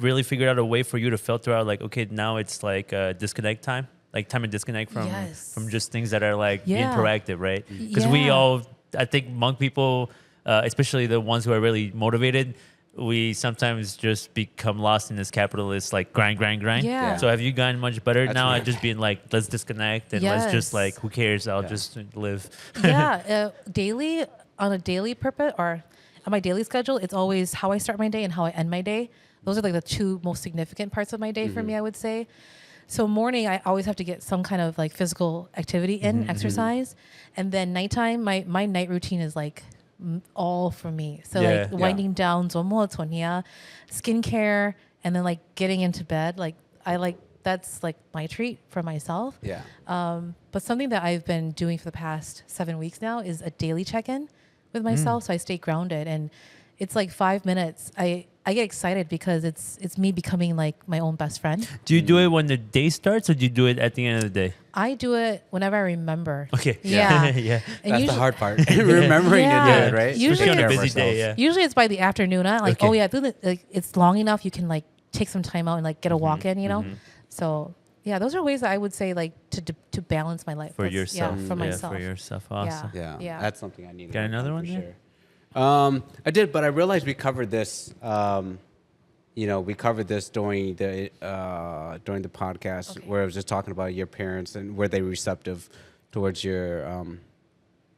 really figured out a way for you to filter out like, okay, now it's like disconnect time? Like time to disconnect from Yes. just things that are like being Yeah. proactive, right? Because we Yeah. all, I think Hmong people, especially the ones who are really motivated, we sometimes just become lost in this capitalist like grind. Yeah. So have you gotten much better That's now right. at just being like, let's disconnect and let's just Yes. like, who cares? I'll Yeah. just live. Daily on a daily purpose or on my daily schedule, it's always how I start my day and how I end my day. Those are like the 2 most significant parts of my day for me, I would say. So morning, I always have to get some kind of like physical activity in, exercise. And then nighttime, my night routine is like all for me. So Yeah. like winding down, skincare, and then like getting into bed. Like that's like my treat for myself. Yeah. But something that I've been doing for the past 7 weeks now is a daily check-in with myself, so I stay grounded. And it's like 5 minutes. I get excited because it's me becoming like my own best friend. Do you do it when the day starts or do you do it at the end of the day? I do it whenever I remember. Okay. Yeah. Yeah. And That's the hard part. Remembering to do Yeah. it, right? Usually Especially on a Take care of busy day, ourselves. yeah. Usually it's by the afternoon. Like, Okay. oh yeah, like it's long enough. You can like take some time out and like get a walk in, you know? So yeah, those are ways that I would say like to balance my life. For That's- yourself. Yeah, for myself. For yourself. Awesome. Yeah. Yeah. That's something I need to Got work another on one for there? sure. I did, but I realized we covered this. We covered this during the podcast where I was just talking about your parents and were they receptive towards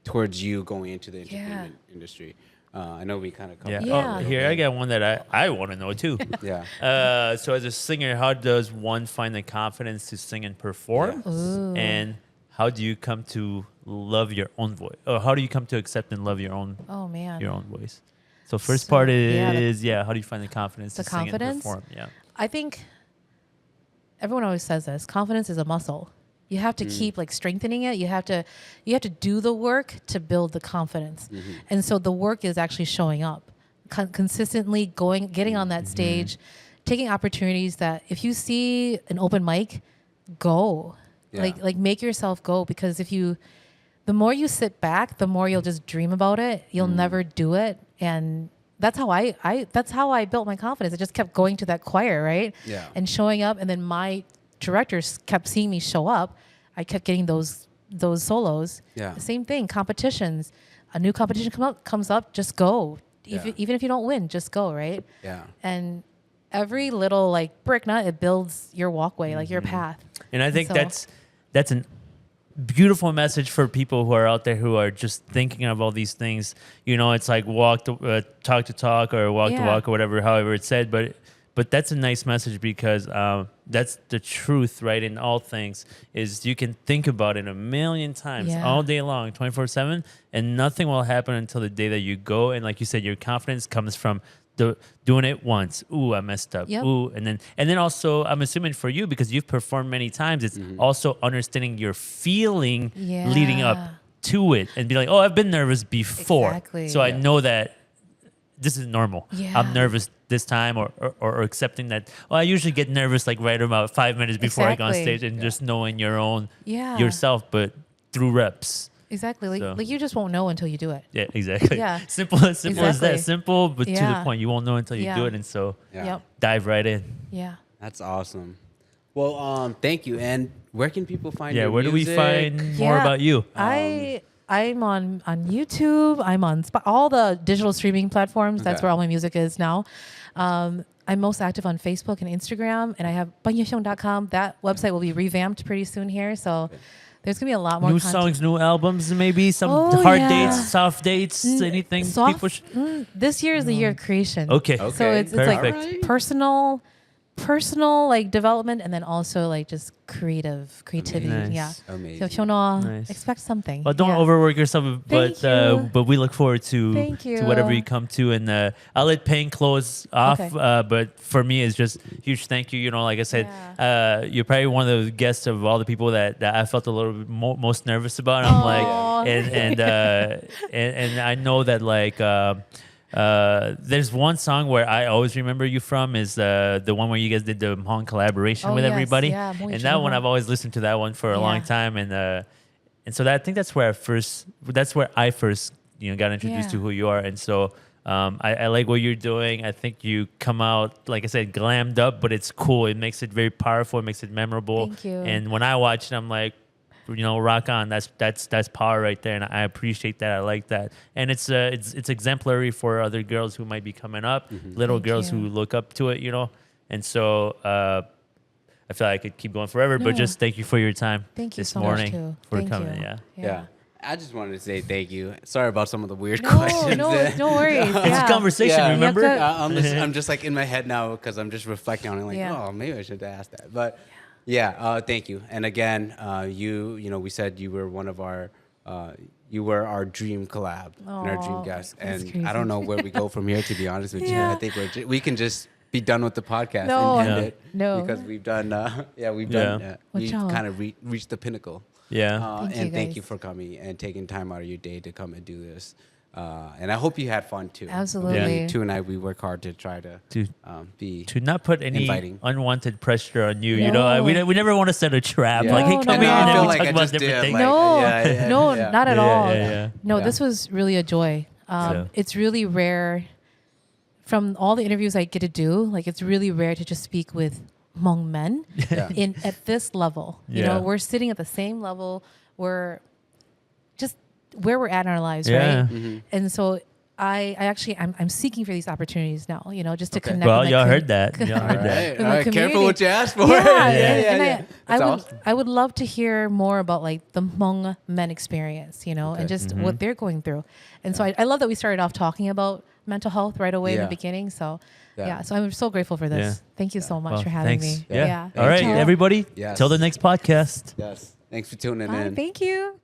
towards you going into the entertainment industry. I know we kind of Yeah. covered. Yeah. Oh, here I got one that I want to know too. Yeah. So as a singer, how does one find the confidence to sing and perform? Yeah. Ooh. And how do you come to love your own voice? Or how do you come to accept and love your own Oh man. voice? So first So, part yeah, is how do you find the confidence the to sing and confidence? perform? Yeah. I think everyone always says this. Confidence is a muscle. You have to keep like strengthening it. You have to do the work to build the confidence. And so the work is actually showing up consistently, getting on that stage, taking opportunities that if you see an open mic, go. Yeah. Like make yourself go, because the more you sit back, the more you'll just dream about it. You'll never do it. And that's how I built my confidence. I just kept going to that choir, right? Yeah. And showing up, and then my directors kept seeing me show up. I kept getting those solos. Yeah. The same thing, competitions. A new competition comes up, just go. Yeah. Even if you don't win, just go, right? Yeah. And every little like brick nut, it builds your walkway, like your path. And I think so- that's an beautiful message for people who are out there who are just thinking of all these things. It's like talk to talk or walk to Yeah. walk or whatever, however it's said. But that's a nice message because that's the truth, right? In all things is you can think about it a million times Yeah. all day long, 24/7, and nothing will happen until the day that you go. And like you said, your confidence comes from doing it once. Ooh, I messed up. Yep. Ooh, and then also I'm assuming for you, because you've performed many times, it's also understanding your feeling leading up Yeah. to it and be like, oh, I've been nervous before, Exactly. so I know that this is normal. Yeah. I'm nervous this time, or accepting that. Well, I usually get nervous like right about 5 minutes before I go on Exactly. stage, and just knowing your own Yeah. yourself, but through reps. Exactly. Like, So- like you just won't know until you do it. Yeah, exactly. Yeah. Simple as that. Exactly. Simple, but to the Yeah. point. You won't know until you Yeah. do it, and so Yeah. Yep. dive right in. Yeah. That's awesome. Well, thank you. And where can people find Yeah, your where do we music? find more Yeah. about you? I'm on YouTube. I'm on all the digital streaming platforms. That's Okay. where all my music is now. I'm most active on Facebook and Instagram, and I have pagniaxiong.com. That website will be revamped pretty soon here, so there's gonna be a lot more New content. songs, new albums, maybe some Oh, hard yeah. dates, soft dates, anything. Soft- People this year is the year of creation. Okay. Okay. So it's like Perfect. personal like development, and then also like just creativity. Nice. Yeah. Amazing. So Fiona, Nice. expect something. Well, don't Yeah. overwork yourself, but Thank you. we look forward to Thank you. whatever you come to, and I'll let Payne close off. Okay. But for me, it's just huge thank you. You know, like I said, you're probably one of the guests of all the people that I felt a little bit most nervous about. I'm Aw. like, and I know that like. There's one song where I always remember you from is the one where you guys did the Hmong collaboration Oh, with yes. everybody, Yeah, Hmong and that one Hmong. I've always listened to that one for a long Yeah. time, and so that, I think that's where I first got introduced to Yeah. who you are, and so I like what you're doing. I think you come out, like I said, glammed up, but it's cool. It makes it very powerful. It makes it memorable. Thank you. And when I watch it, I'm like, rock on. That's power right there, and I appreciate that. I like that, and it's exemplary for other girls who might be coming up, little Thank girls you. who look up to it, and so I feel like I could keep going forever. But No. just thank you for your time Thank you this so morning much too. for Thank coming. you. Yeah. Yeah. I just wanted to say thank you. Sorry about some of the weird No, questions. no worries. It's Yeah. a conversation, Yeah. remember? Yeah, good. I'm just like in my head now because I'm just reflecting on it. Like, Yeah. oh, maybe I should ask that. But yeah, thank you. And again, we said you were one of our, you were our dream collab and our dream Aw, guest. that's And crazy. I don't know where we go from here. To be honest with you, Yeah. I think we can just be done with the podcast No. and end Yeah. it. No. Because we've done, we Good job. kind of reached the pinnacle. Yeah. Thank you, And thank guys. you for coming and taking time out of your day to come and do this. And I hope you had fun too. Absolutely. Yeah. Tu and I, we work hard to try to be. To not put any Inviting. unwanted pressure on you, No. we never want to set a trap. Yeah. Like, hey, No, come no, in, no. and I then feel we like talk I about just different did, things. like- No, Yeah, no, yeah. not at Yeah, all. yeah. No, Yeah. this was really a joy. Yeah. It's really rare. From all the interviews I get to do, like it's really rare to just speak with Hmong men Yeah. at this level. You Yeah. know, we're sitting at the same level. We're just where we're at in our lives, Yeah. right? Mm-hmm. And so I'm seeking for these opportunities now. Just to Okay. connect. Well, with my y'all com- heard that. Y'all All heard that. right, With all my right. Careful community. what you ask for. Yeah, yeah. and That's awesome. I would love to hear more about like the Hmong men experience, and Okay. just Mm-hmm. what they're going through. And so I love that we started off talking about mental health right away in Yeah. the beginning. So Yeah. so I'm so grateful for this. Yeah. Thank you so much Well, for having thanks. me. Yeah. Thank All right, you. everybody. Yes. Till the next podcast. Yes. Thanks for tuning Bye. in. Thank you.